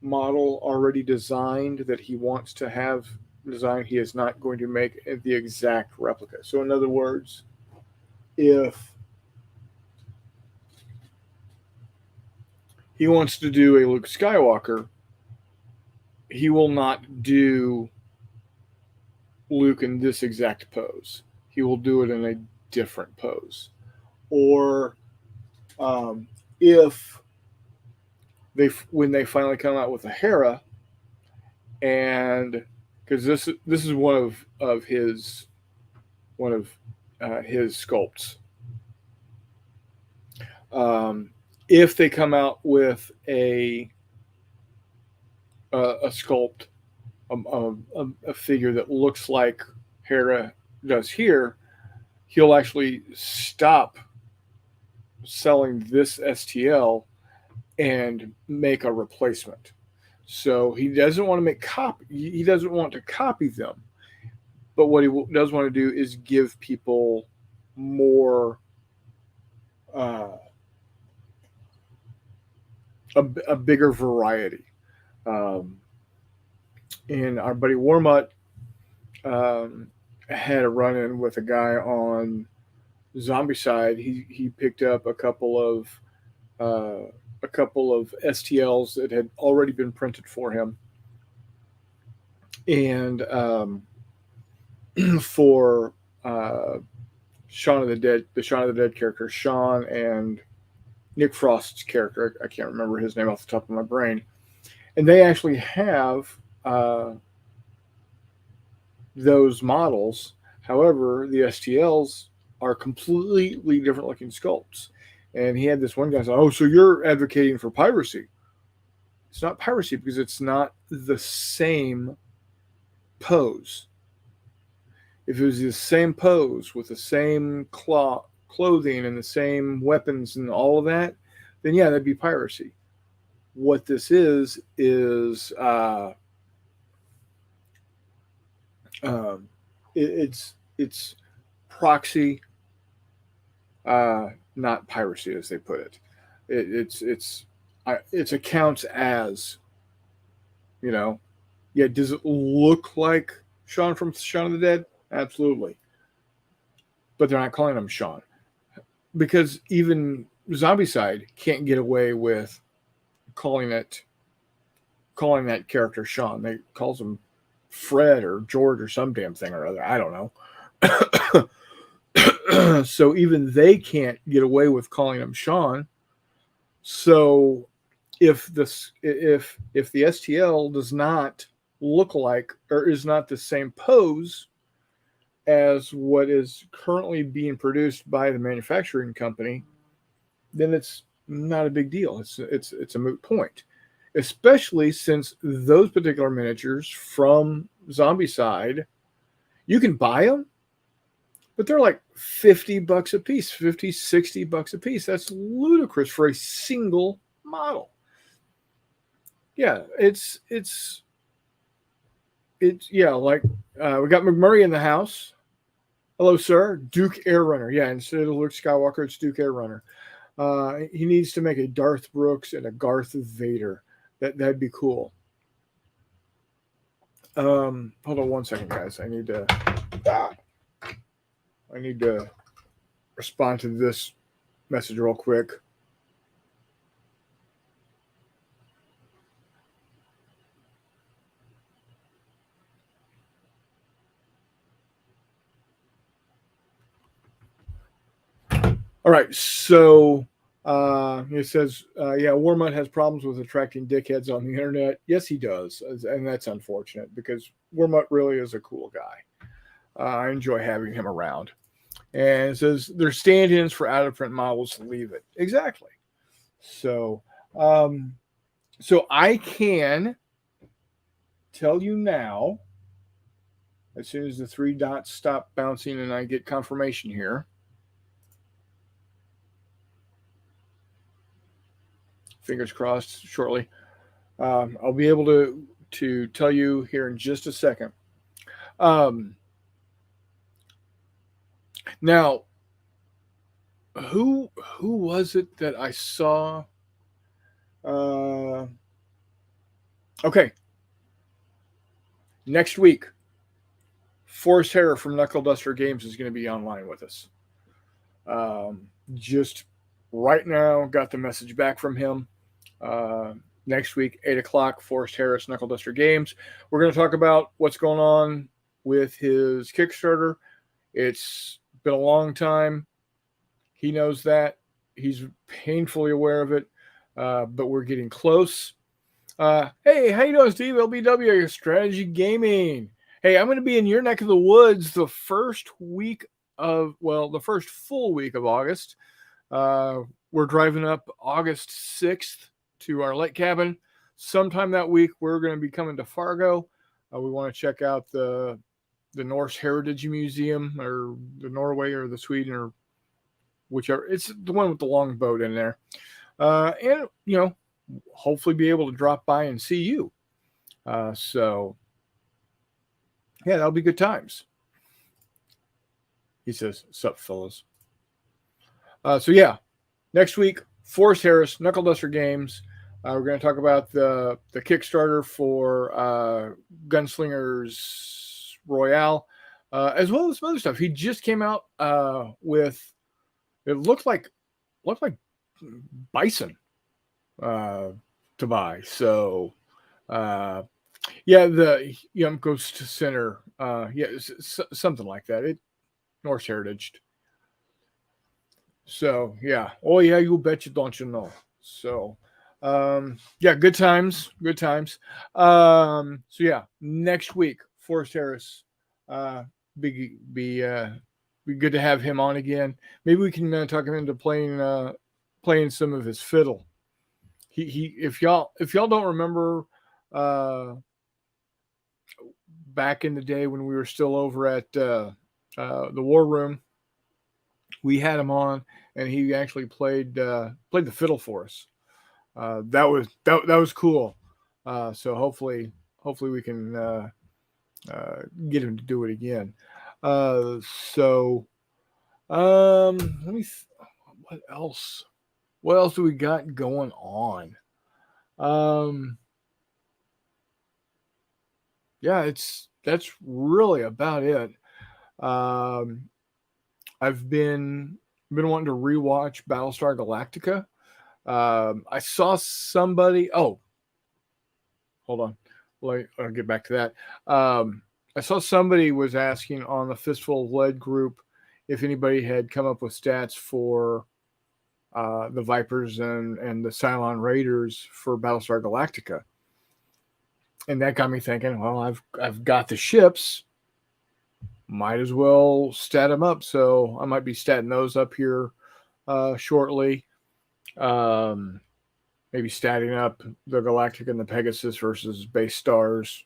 model already designed that he wants to have designed, he is not going to make the exact replica. So in other words, if he wants to do a Luke Skywalker, he will not do Luke in this exact pose. He will do it in a different pose. Or if when they finally come out with a Hera, and because this is one of his sculpts. If they come out with a sculpt, a figure that looks like Hera does here, he'll actually stop selling this STL and make a replacement. So he doesn't want to he doesn't want to copy them, but what he does want to do is give people more a bigger variety. And our buddy Warmut had a run-in with a guy on Zombicide. He picked up a couple of STLs that had already been printed for him, and for Shaun of the Dead, the Shaun of the Dead character, Shaun, and Nick Frost's character. I can't remember his name off the top of my brain. And they actually have those models. However, the STLs are completely different looking sculpts. And he had this one guy say, "Oh, so you're advocating for piracy?" It's not piracy because it's not the same pose. If it was the same pose with the same clothing and the same weapons and all of that, then yeah, that'd be piracy. What this is it's proxy, not piracy, as they put it. It's accounts as, yeah. Does it look like Shaun from Shaun of the Dead? Absolutely, but they're not calling him Shaun. because even Zombicide can't get away with calling that character Sean. They calls him Fred or George or some damn thing or other. I don't know. So even they can't get away with calling him Sean. So if the STL does not look like or is not the same pose as what is currently being produced by the manufacturing company, then it's not a big deal. It's a moot point, especially since those particular miniatures from Zombicide, you can buy them, but they're like $50 a piece, 50, $60 a piece. That's ludicrous for a single model. Yeah, it's yeah, like we got McMurray in the house. Hello, sir. Duke Air Runner. Yeah, instead of Luke Skywalker, it's Duke Air Runner. He needs to make a Darth Brooks and a Garth Vader. That'd be cool. Hold on one second, guys. I need to respond to this message real quick. All right, so it says, yeah, Warmut has problems with attracting dickheads on the internet. Yes, he does, and that's unfortunate because Warmut really is a cool guy. I enjoy having him around. And it says they're stand-ins for out-of-print models to leave it. Exactly. So, so I can tell you now, as soon as the 3 dots stop bouncing and I get confirmation here. Fingers crossed shortly. I'll be able to tell you here in just a second. Now, who was it that I saw? Okay. Next week, Forrest Harrer from Knuckle Duster Games is going to be online with us. Just right now, got the message back from him. Next week, 8 o'clock, Forrest Harris, Knuckle Duster Games. We're going to talk about what's going on with his Kickstarter. It's been a long time. He knows that. He's painfully aware of it, but we're getting close. Hey, how you doing, Steve? LBW, Strategy Gaming. Hey, I'm going to be in your neck of the woods the first full week of August. We're driving up August 6th to our lake cabin. Sometime that week, we're going to be coming to Fargo. We want to check out the Norse Heritage Museum, or the Norway or the Sweden, or whichever. It's the one with the long boat in there. And, hopefully be able to drop by and see you. So, yeah, that'll be good times. He says, sup, fellas. So, yeah, next week, Forrest Harris, Knuckle Duster Games. We're going to talk about the Kickstarter for Gunslingers Royale, as well as some other stuff. He just came out with, it looked like bison to buy. So, yeah, the Young Ghost Center, something like that. Norse Heritage. So, yeah. Oh, yeah, you betcha, don't you know? So, yeah, good times. So, yeah, next week, Forrest Harris, be good to have him on again. Maybe we can talk him into playing some of his fiddle. He if y'all don't remember, back in the day when we were still over at the War Room, we had him on, and he actually played the fiddle for us. That was cool. So hopefully we can get him to do it again. So let me. What else? What else do we got going on? Yeah, that's really about it. I've been been wanting to rewatch Battlestar Galactica. I saw somebody. Oh, hold on. I'll get back to that. I saw somebody was asking on the Fistful of Lead group if anybody had come up with stats for the Vipers and the Cylon Raiders for Battlestar Galactica, and that got me thinking. Well, I've got the ships. Might as well stat them up. So I might be statting those up here shortly. Maybe statting up the Galactic and the Pegasus versus base stars.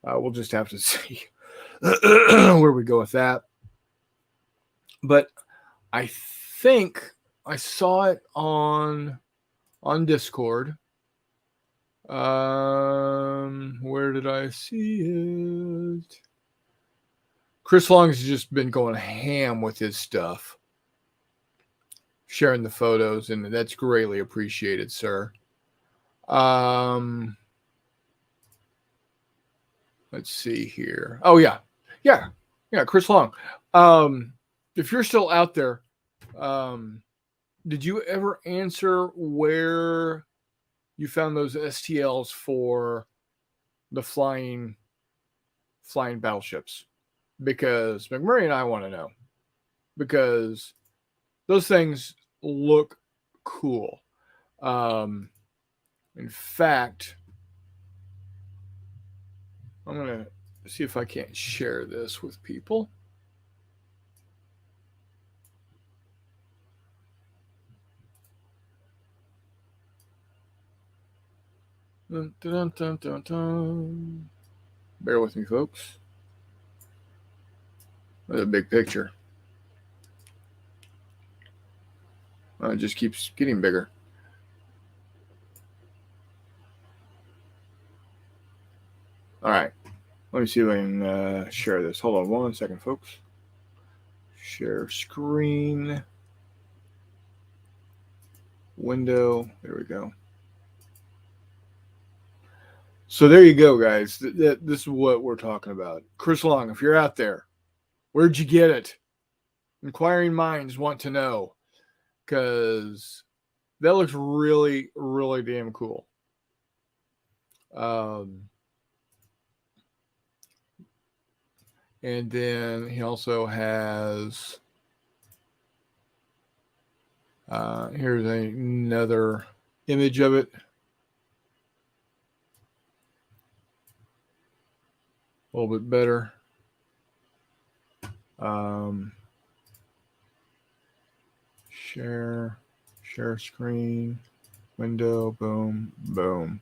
We'll just have to see where we go with that. But I think I saw it on Discord. Where did I see it? Chris Long has just been going ham with his stuff, sharing the photos, and that's greatly appreciated, sir. Let's see here. Oh yeah, Chris Long. If you're still out there, did you ever answer where you found those STLs for the flying battleships? Because McMurray and I want to know, because those things look cool. In fact, I'm going to see if I can't share this with people. Dun, dun, dun, dun, dun. Bear with me, folks. That's a big picture. It just keeps getting bigger. All right. Let me see if I can share this. Hold on 1 second, folks. Share screen. Window. There we go. So there you go, guys. This is what we're talking about. Chris Long, if you're out there, where'd you get it? Inquiring minds want to know, because that looks really, really damn cool. And then he also has, here's another image of it. A little bit better. Share screen, window, boom, boom.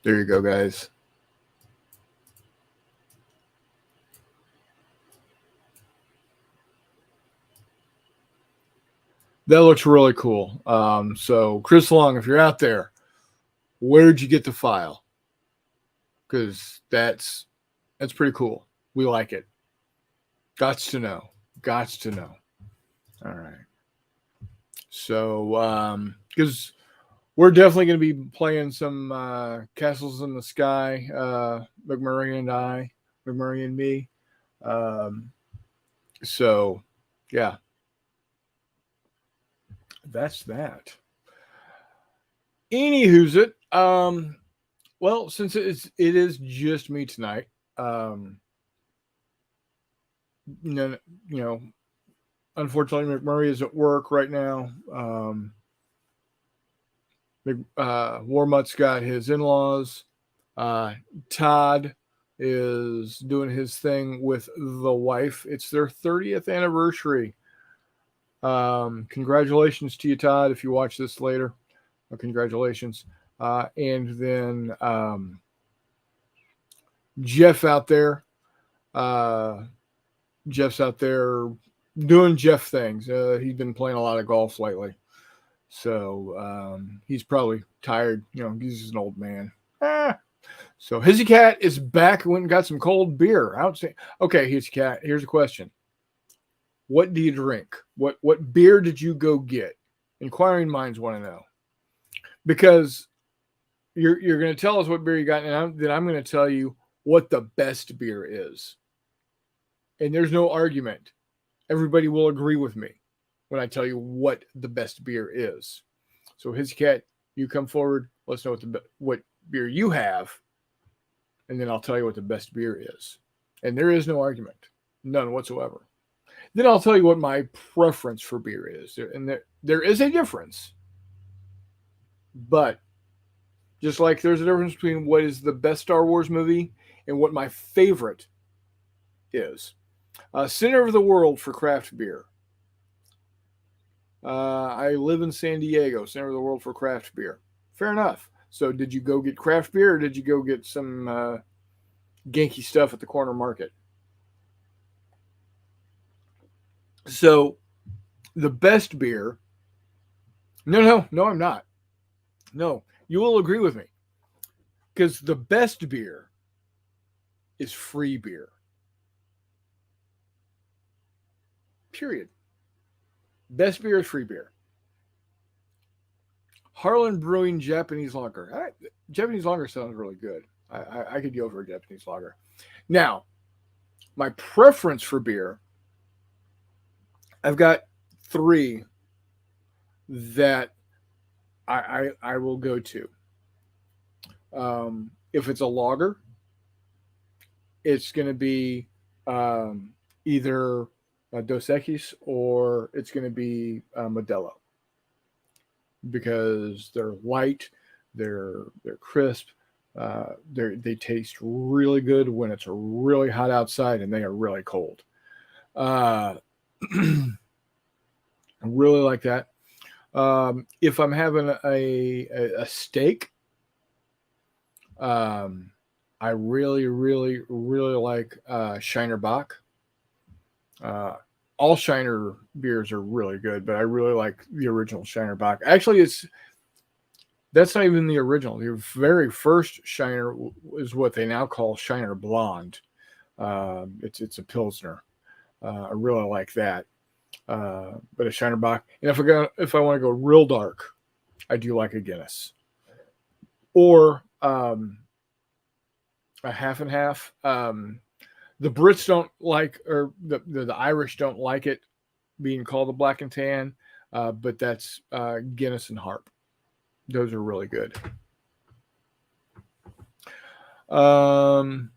There you go, guys. That looks really cool. So Chris Long, if you're out there, where'd you get the file? Because that's pretty cool. We like it. Gots to know. All right. So, because we're definitely going to be playing some Castles in the Sky, McMurray and me. So, yeah. That's that. Anywho's it. Well, since it is just me tonight, you know, unfortunately, McMurray is at work right now. Warmutt's got his in-laws. Todd is doing his thing with the wife. It's their 30th anniversary. Congratulations to you, Todd, if you watch this later. Congratulations. And then Jeff out there. Jeff's out there doing Jeff things. He's been playing a lot of golf lately. So he's probably tired. He's an old man. So Hizzy Cat is back. Went and got some cold beer. Okay, Hizzy Cat, here's a question. What do you drink? What beer did you go get? Inquiring minds want to know. Because you're going to tell us what beer you got, and then I'm going to tell you what the best beer is. And there's no argument. Everybody will agree with me. when I tell you what the best beer is. So, Hizzy Cat, you come forward. Let's know what beer you have, and then I'll tell you what the best beer is. And there is no argument, none whatsoever. Then I'll tell you what my preference for beer is, and there is a difference, but just like there's a difference between what is the best Star Wars movie and what my favorite is. Center of the world for craft beer. I live in San Diego, center of the world for craft beer. Fair enough. So, did you go get craft beer, or did you go get some Genki stuff at the corner market? So, the best beer. No, I'm not. No, you will agree with me, because the best beer is free beer. Period. Best beer is free beer. Harlan Brewing Japanese Lager. Japanese Lager sounds really good. I could go for a Japanese Lager. Now, my preference for beer, I've got three that I will go to. If it's a lager, it's going to be either Dos Equis or it's going to be Modelo, because they're light, they're crisp, they taste really good when it's really hot outside, and they are really cold. I really like that. If I'm having a steak, I really, really, really like Shiner Bock. All Shiner beers are really good, but I really like the original Shiner Bock. Actually, that's not even the original. The very first Shiner is what they now call Shiner Blonde. It's a Pilsner. I really like that. But a Shiner Bock. And if I want to go real dark, I do like a Guinness. Or a half and half. The Brits don't like, or the Irish don't like it being called a black and tan, but that's Guinness and Harp. Those are really good. The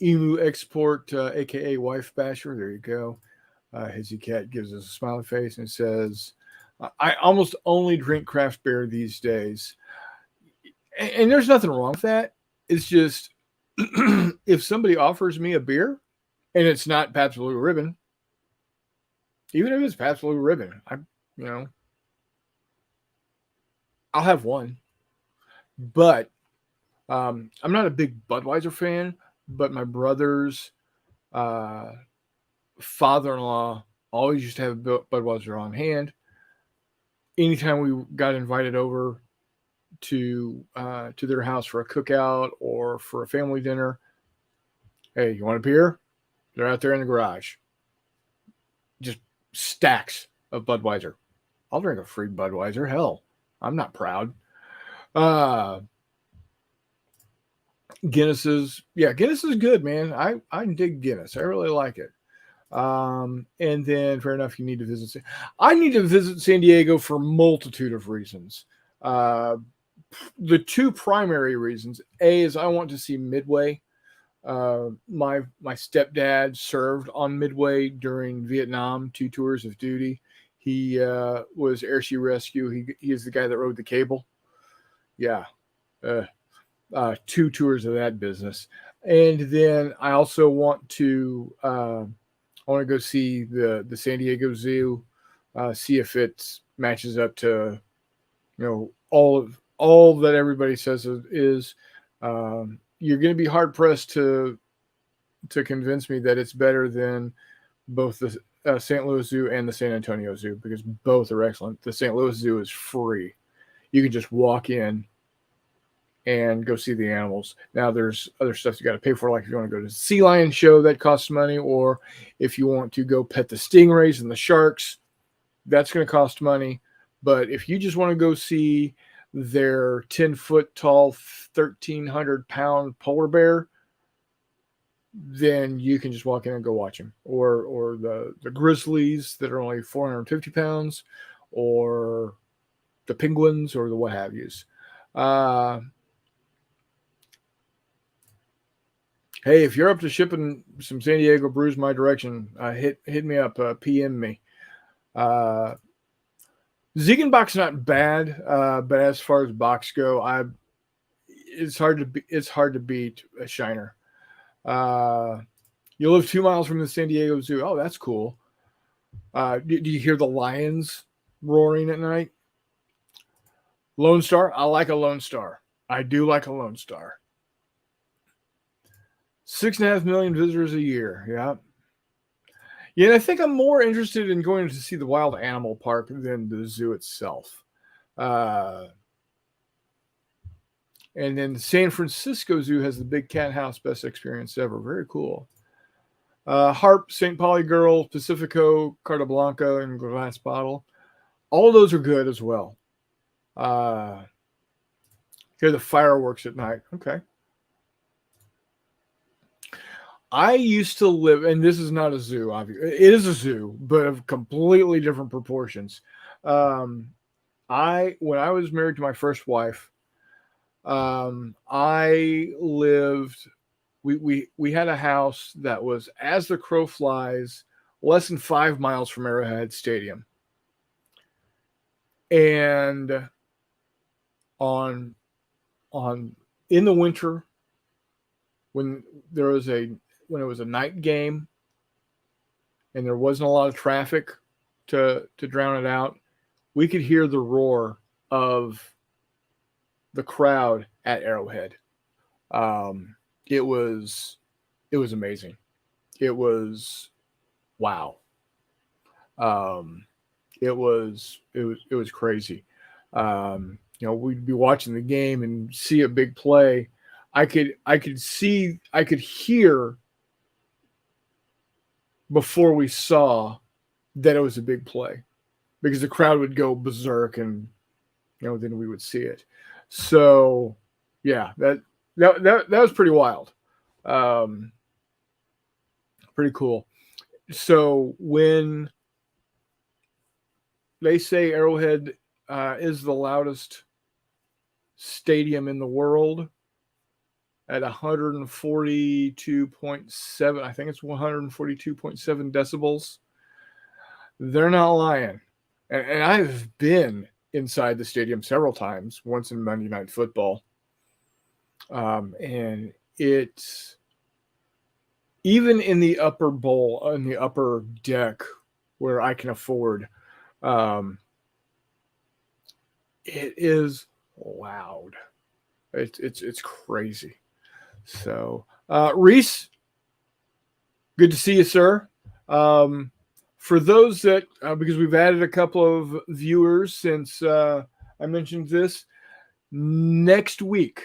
Emu Export, aka Wife Basher. There you go. Hizzy Cat gives us a smiley face and says, I almost only drink craft beer these days. And there's nothing wrong with that. It's just, if somebody offers me a beer and it's not Pabst Blue Ribbon, even if it's Pabst Blue Ribbon, I'll have one. But I'm not a big Budweiser fan, but my brother's father-in-law always used to have Budweiser on hand. Anytime we got invited over to their house for a cookout or for a family dinner, hey, you want a beer? They're out there in the garage. Just stacks of Budweiser. I'll drink a free Budweiser. Hell, I'm not proud. Guinness is good, man. I dig Guinness. I really like it. And then, fair enough, you need to visit. I need to visit San Diego for a multitude of reasons. The two primary reasons: A is I want to see Midway. My stepdad served on Midway during Vietnam 2 tours of duty. He was Air Sea Rescue. He is the guy that rode the cable. Yeah. 2 tours of that business. And then I also want to go see the San Diego Zoo, see if it matches up to all that everybody says it is. You're going to be hard pressed to convince me that it's better than both the St. Louis Zoo and the San Antonio Zoo, because both are excellent. The St. Louis Zoo is free. You can just walk in and go see the animals. Now, there's other stuff you got to pay for, like if you want to go to the sea lion show, that costs money, or if you want to go pet the stingrays and the sharks, that's going to cost money. But if you just want to go see their 10-foot tall, 1,300-pound polar bear, then you can just walk in and go watch them. Or the Grizzlies that are only 450 pounds, or the Penguins, or the what have yous. Hey, if you're up to shipping some San Diego brews my direction, hit me up, PM me. Ziegenbach's not bad, but as far as box go, it's hard to beat a Shiner. You live 2 miles from the San Diego Zoo. Oh, that's cool. Do you hear the lions roaring at night? Lone Star? I like a Lone Star. I do like a Lone Star. 6.5 million visitors a year. Yeah. Yeah, and I think I'm more interested in going to see the wild animal park than the zoo itself. And then the San Francisco Zoo has the Big Cat House, best experience ever. Very cool. Harp, St. Pauli Girl, Pacifico, Carta Blanca, and Glass Bottle. All of those are good as well. Hear the fireworks at night. Okay. I used to live, and this is not a zoo, obviously. It is a zoo, but of completely different proportions. When I was married to my first wife, I lived. We had a house that was, as the crow flies, less than 5 miles from Arrowhead Stadium, and on in the winter when it was a night game and there wasn't a lot of traffic to drown it out, we could hear the roar of the crowd at Arrowhead. It was amazing. It was wow. It was crazy. We'd be watching the game and see a big play. I could hear before we saw that it was a big play, because the crowd would go berserk, and then we would see it. So yeah, that was pretty wild. Pretty cool. So when they say Arrowhead is the loudest stadium in the world at 142.7, I think it's 142.7 decibels, they're not lying. And I've been inside the stadium several times, once in Monday Night Football. And it's even in the upper bowl, on the upper deck where I can afford, it is loud. It's crazy. So, Reese, good to see you, sir. For those that, because we've added a couple of viewers since I mentioned this, next week,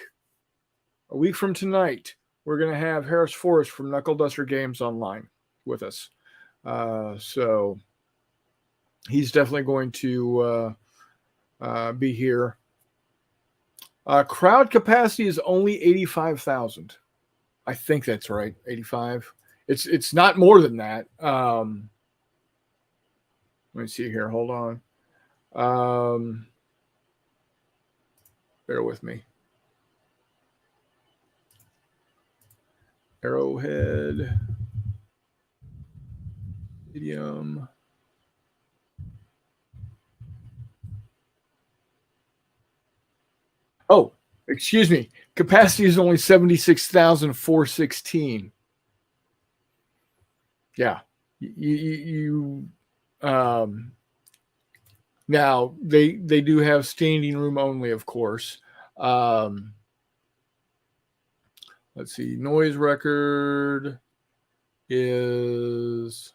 a week from tonight, we're going to have Harris Forrest from Knuckle Duster Games online with us. So he's definitely going to be here. Crowd capacity is only 85,000. I think that's right, 85. It's not more than that. Let me see here. Hold on. Bear with me. Arrowhead Stadium. Oh, excuse me. Capacity is only 76,416. Yeah. Now they do have standing room only, of course. Let's see. Noise record is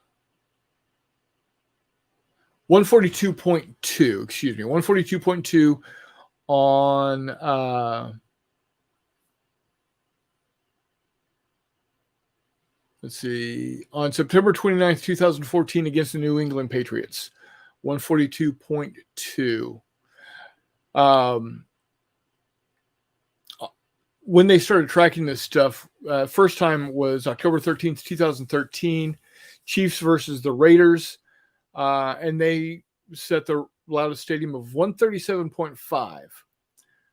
142.2. Excuse me, 142.2 on. Let's see. On September 29th, 2014, against the New England Patriots, 142.2. when they started tracking this stuff, first time was October 13th, 2013, Chiefs versus the Raiders, and they set the loudest stadium of 137.5.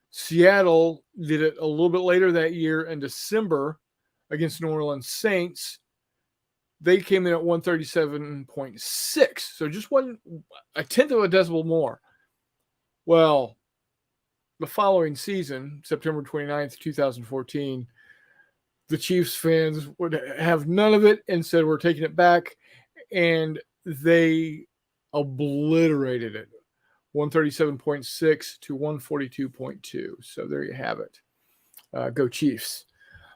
Seattle did it a little bit later that year in December against New Orleans Saints. They came in at 137.6, so just a tenth of a decibel more. Well, the following season, September 29th, 2014, the Chiefs fans would have none of it and said, we're taking it back. And they obliterated it, 137.6 to 142.2. So there you have it. Go Chiefs.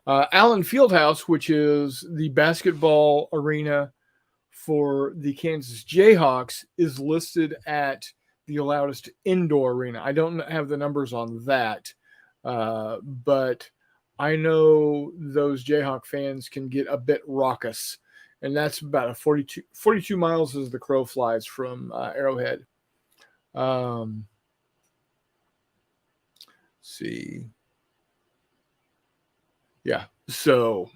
Allen Fieldhouse, which is the basketball arena for the Kansas Jayhawks, is listed at the loudest indoor arena. I don't have the numbers on that, but I know those Jayhawk fans can get a bit raucous, and that's about 42 miles as the crow flies from Arrowhead. See. Yeah, so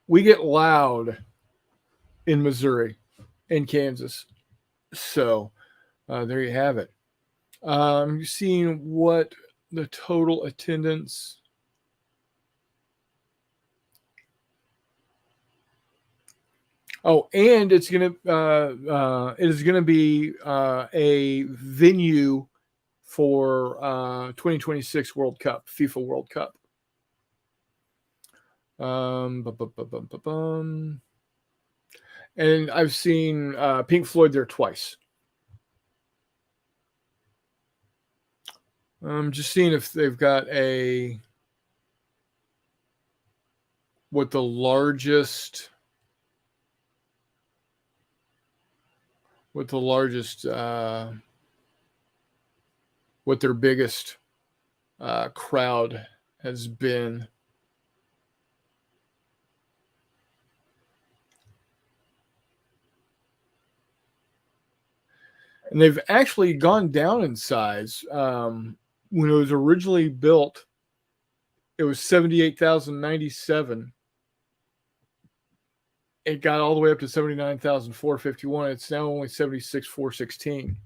we get loud in Missouri and Kansas. So there you have it. You're seeing what the total attendance. Oh, and it is going to be a venue for 2026 World Cup, FIFA World Cup. And I've seen Pink Floyd there twice. I'm just seeing if they've got what their biggest crowd has been. And they've actually gone down in size. When it was originally built, it was 78,097. It got all the way up to 79,451. It's now only 76,416.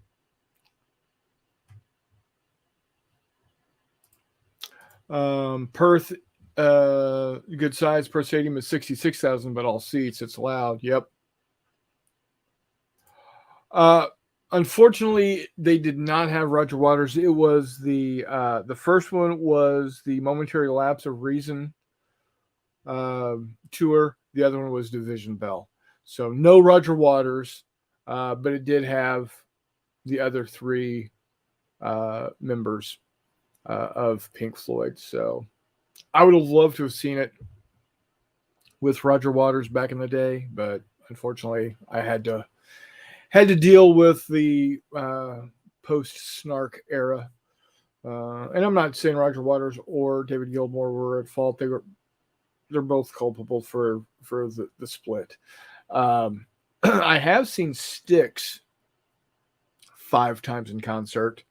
Perth, good size. Perth Stadium is 66,000, but all seats. It's loud. Yep. Unfortunately, they did not have Roger Waters. It was the first one was the Momentary Lapse of Reason tour. The other one was Division Bell. So no Roger Waters, but it did have the other three members of Pink Floyd. So I would have loved to have seen it with Roger Waters back in the day, but unfortunately, I had to deal with the post-Snark era. And I'm not saying Roger Waters or David Gilmour were at fault. They're both culpable for the split. I have seen Styx 5 times in concert.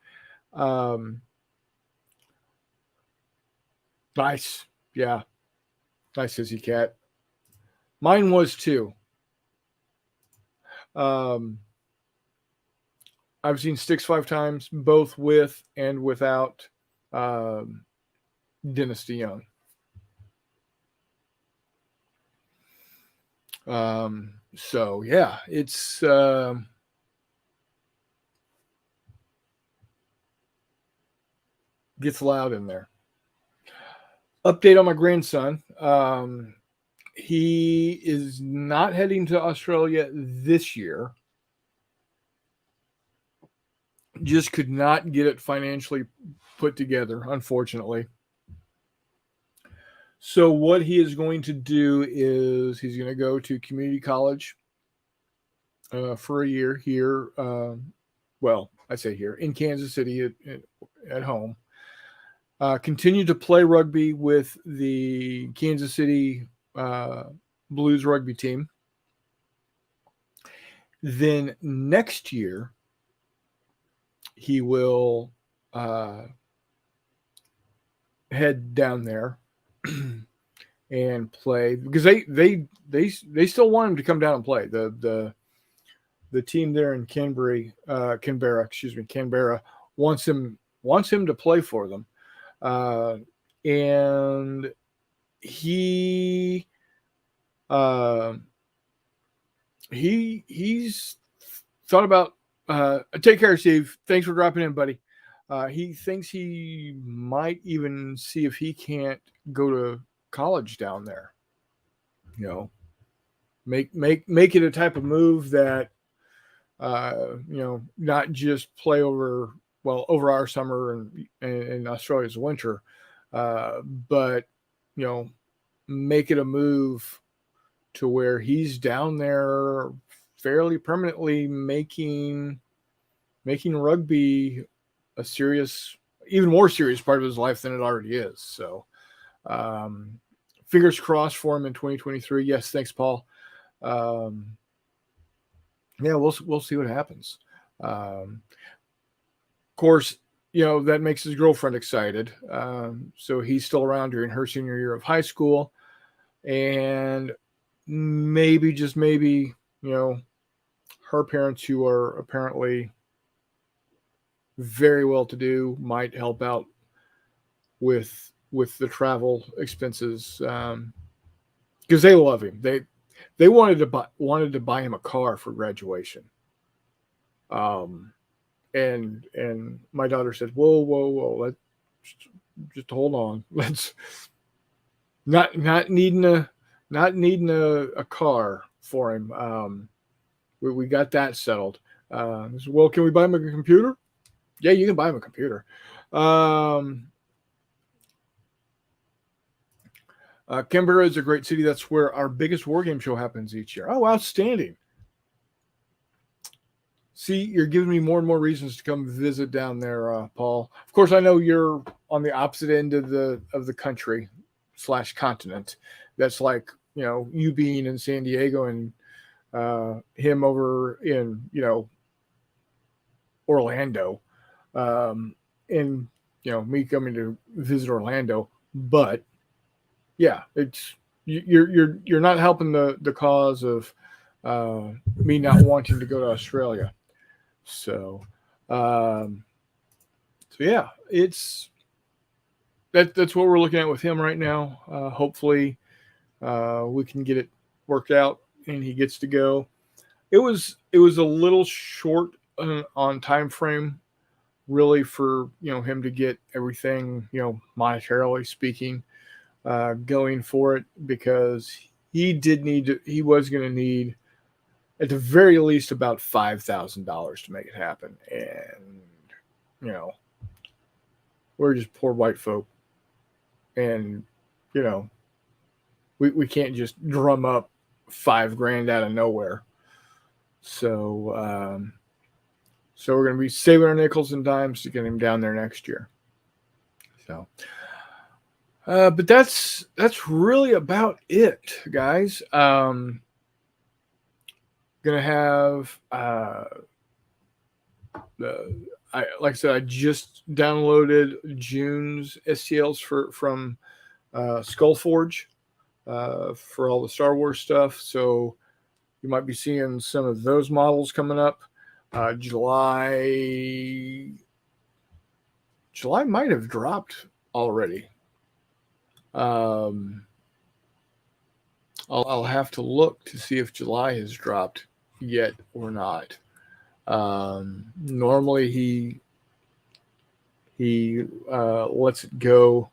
Nice. Yeah. Nice Sissy Cat. Mine was too. I've seen Styx 5 times, both with and without Dennis DeYoung. So yeah, it's gets loud in there. Update on my grandson. He is not heading to Australia this year. Just could not get it financially put together, unfortunately. So what he is going to do is he's going to go to community college for a year here. Well, I say here in Kansas City at home. Continue to play rugby with the Kansas City Blues rugby team. Then next year, he will head down there and play, because they still want him to come down and play. The team there in Canberra wants him to play for them, and he he's thought about. Take care, Steve. Thanks for dropping in, buddy. He thinks he might even see if he can't go to college down there. You know, make it a type of move that not just play over our summer and Australia's winter, but make it a move to where he's down there fairly permanently, making rugby a serious, even more serious part of his life than it already is. So, fingers crossed for him in 2023. Yes, thanks, Paul. Yeah, we'll see what happens. Of course, that makes his girlfriend excited. So he's still around during her senior year of high school, and maybe, just maybe, her parents, who are apparently very well to do, might help out with the travel expenses, because they love him. They wanted to buy him a car for graduation. And my daughter said, whoa, let's just hold on. Let's not needing a car for him. We got that settled. Well, can we buy him a computer? Yeah, you can buy him a computer. Canberra is a great city. That's where our biggest war game show happens each year. Oh, outstanding. See, you're giving me more and more reasons to come visit down there, Paul. Of course, I know you're on the opposite end of the country / continent. That's like, you being in San Diego and him over in, Orlando, and me coming to visit Orlando. But yeah, it's you're not helping the cause of me not wanting to go to Australia. So yeah, that's what we're looking at with him right now. Hopefully, we can get it worked out and he gets to go. It was a little short on time frame, really, for him to get everything, monetarily speaking, going for it, because he was going to need at the very least about $5,000 to make it happen. And we're just poor white folk, and we can't just drum up $5,000 out of nowhere. So we're going to be saving our nickels and dimes to get him down there next year. So but that's really about it, guys. Gonna have like I said, I just downloaded June's STLs from Skullforge for all the Star Wars stuff. So you might be seeing some of those models coming up. July might have dropped already. I'll have to look to see if July has dropped yet or not. Normally he lets it go.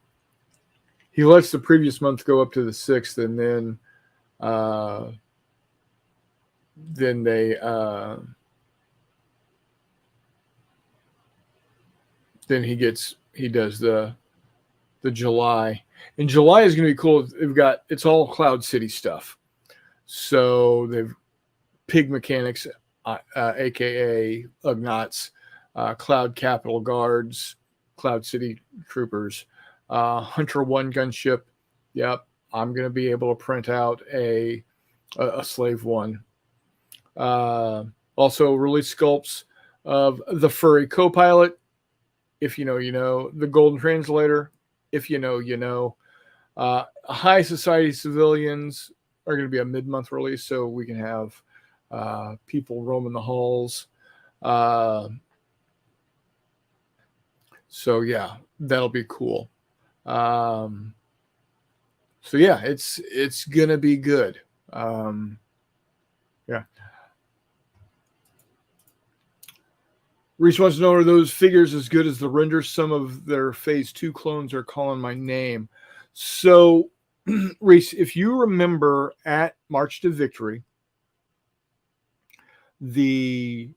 He lets the previous month go up to the 6th, and then he does the July. And July is going to be cool. It's all Cloud City stuff. So they've Pig Mechanics, aka Ugnaughts, Cloud Capital Guards, Cloud City Troopers, Hunter One gunship. Yep, I'm going to be able to print out a Slave One. Also release sculpts of the Furry Copilot. If you know, the Golden Translator, if you know, you know. High Society Civilians are going to be a mid-month release, so we can have people roaming the halls. So yeah, that'll be cool. So yeah, it's gonna be good. Yeah. Reese wants to know, are those figures as good as the renders? Some of their Phase 2 clones are calling my name. So, Reese, if you remember at March to Victory, the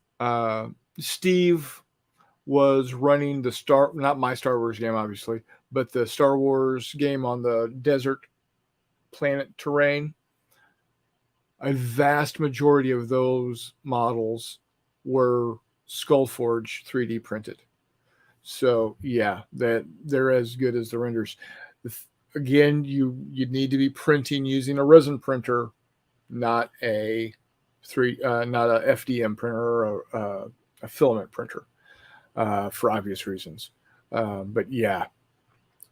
Steve was running the not my Star Wars game, obviously, but the Star Wars game on the desert planet terrain. A vast majority of those models were Skullforge 3D printed. So yeah, that they're as good as the renders. Again, you need to be printing using a resin printer, not a FDM printer or a filament printer, for obvious reasons. But yeah,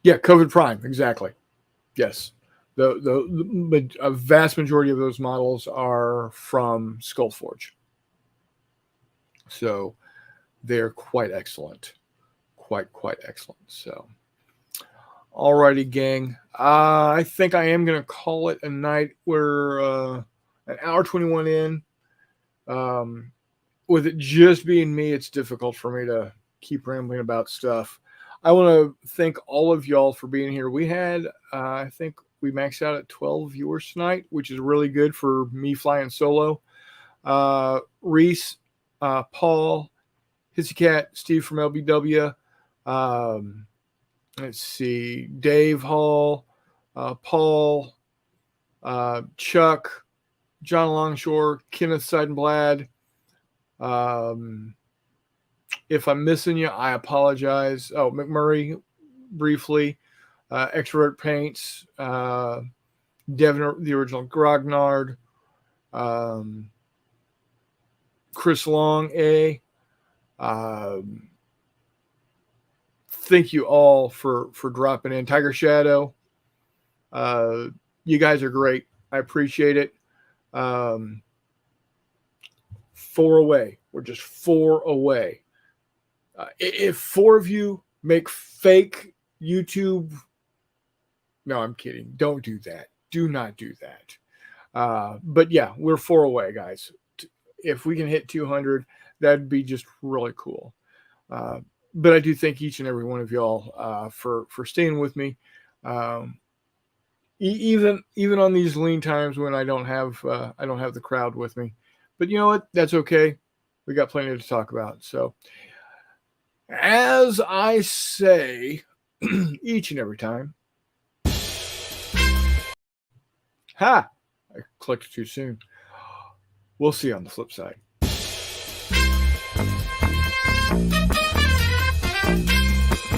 COVID Prime, exactly. Yes, a vast majority of those models are from Skullforge, so they're quite excellent, quite excellent. So, alrighty, gang. I think I am gonna call it a night. We're an hour 21 in. With it just being me, it's difficult for me to keep rambling about stuff. I want to thank all of y'all for being here. We had, I think we maxed out at 12 viewers tonight, which is really good for me flying solo. Reese, Paul, Hissy Steve from LBW. Let's see, Dave Hall, Paul, Chuck, John Longshore, Kenneth Seidenblad. If I'm missing you, I apologize. Oh, McMurray, briefly. Extrovert Paints, Devin, the original Grognard, Chris Long, thank you all for dropping in. Tiger Shadow, you guys are great. I appreciate it. 4 away. We're just 4 away. If 4 of you make fake YouTube, no, I'm kidding. Don't do that. Do not do that. But yeah, we're 4 away, guys. If we can hit 200, that'd be just really cool. But I do thank each and every one of y'all for staying with me. Even on these lean times when I don't have the crowd with me. But you know what? That's okay. We got plenty to talk about. So, as I say each and every time, ha! I clicked too soon. We'll see you on the flip side.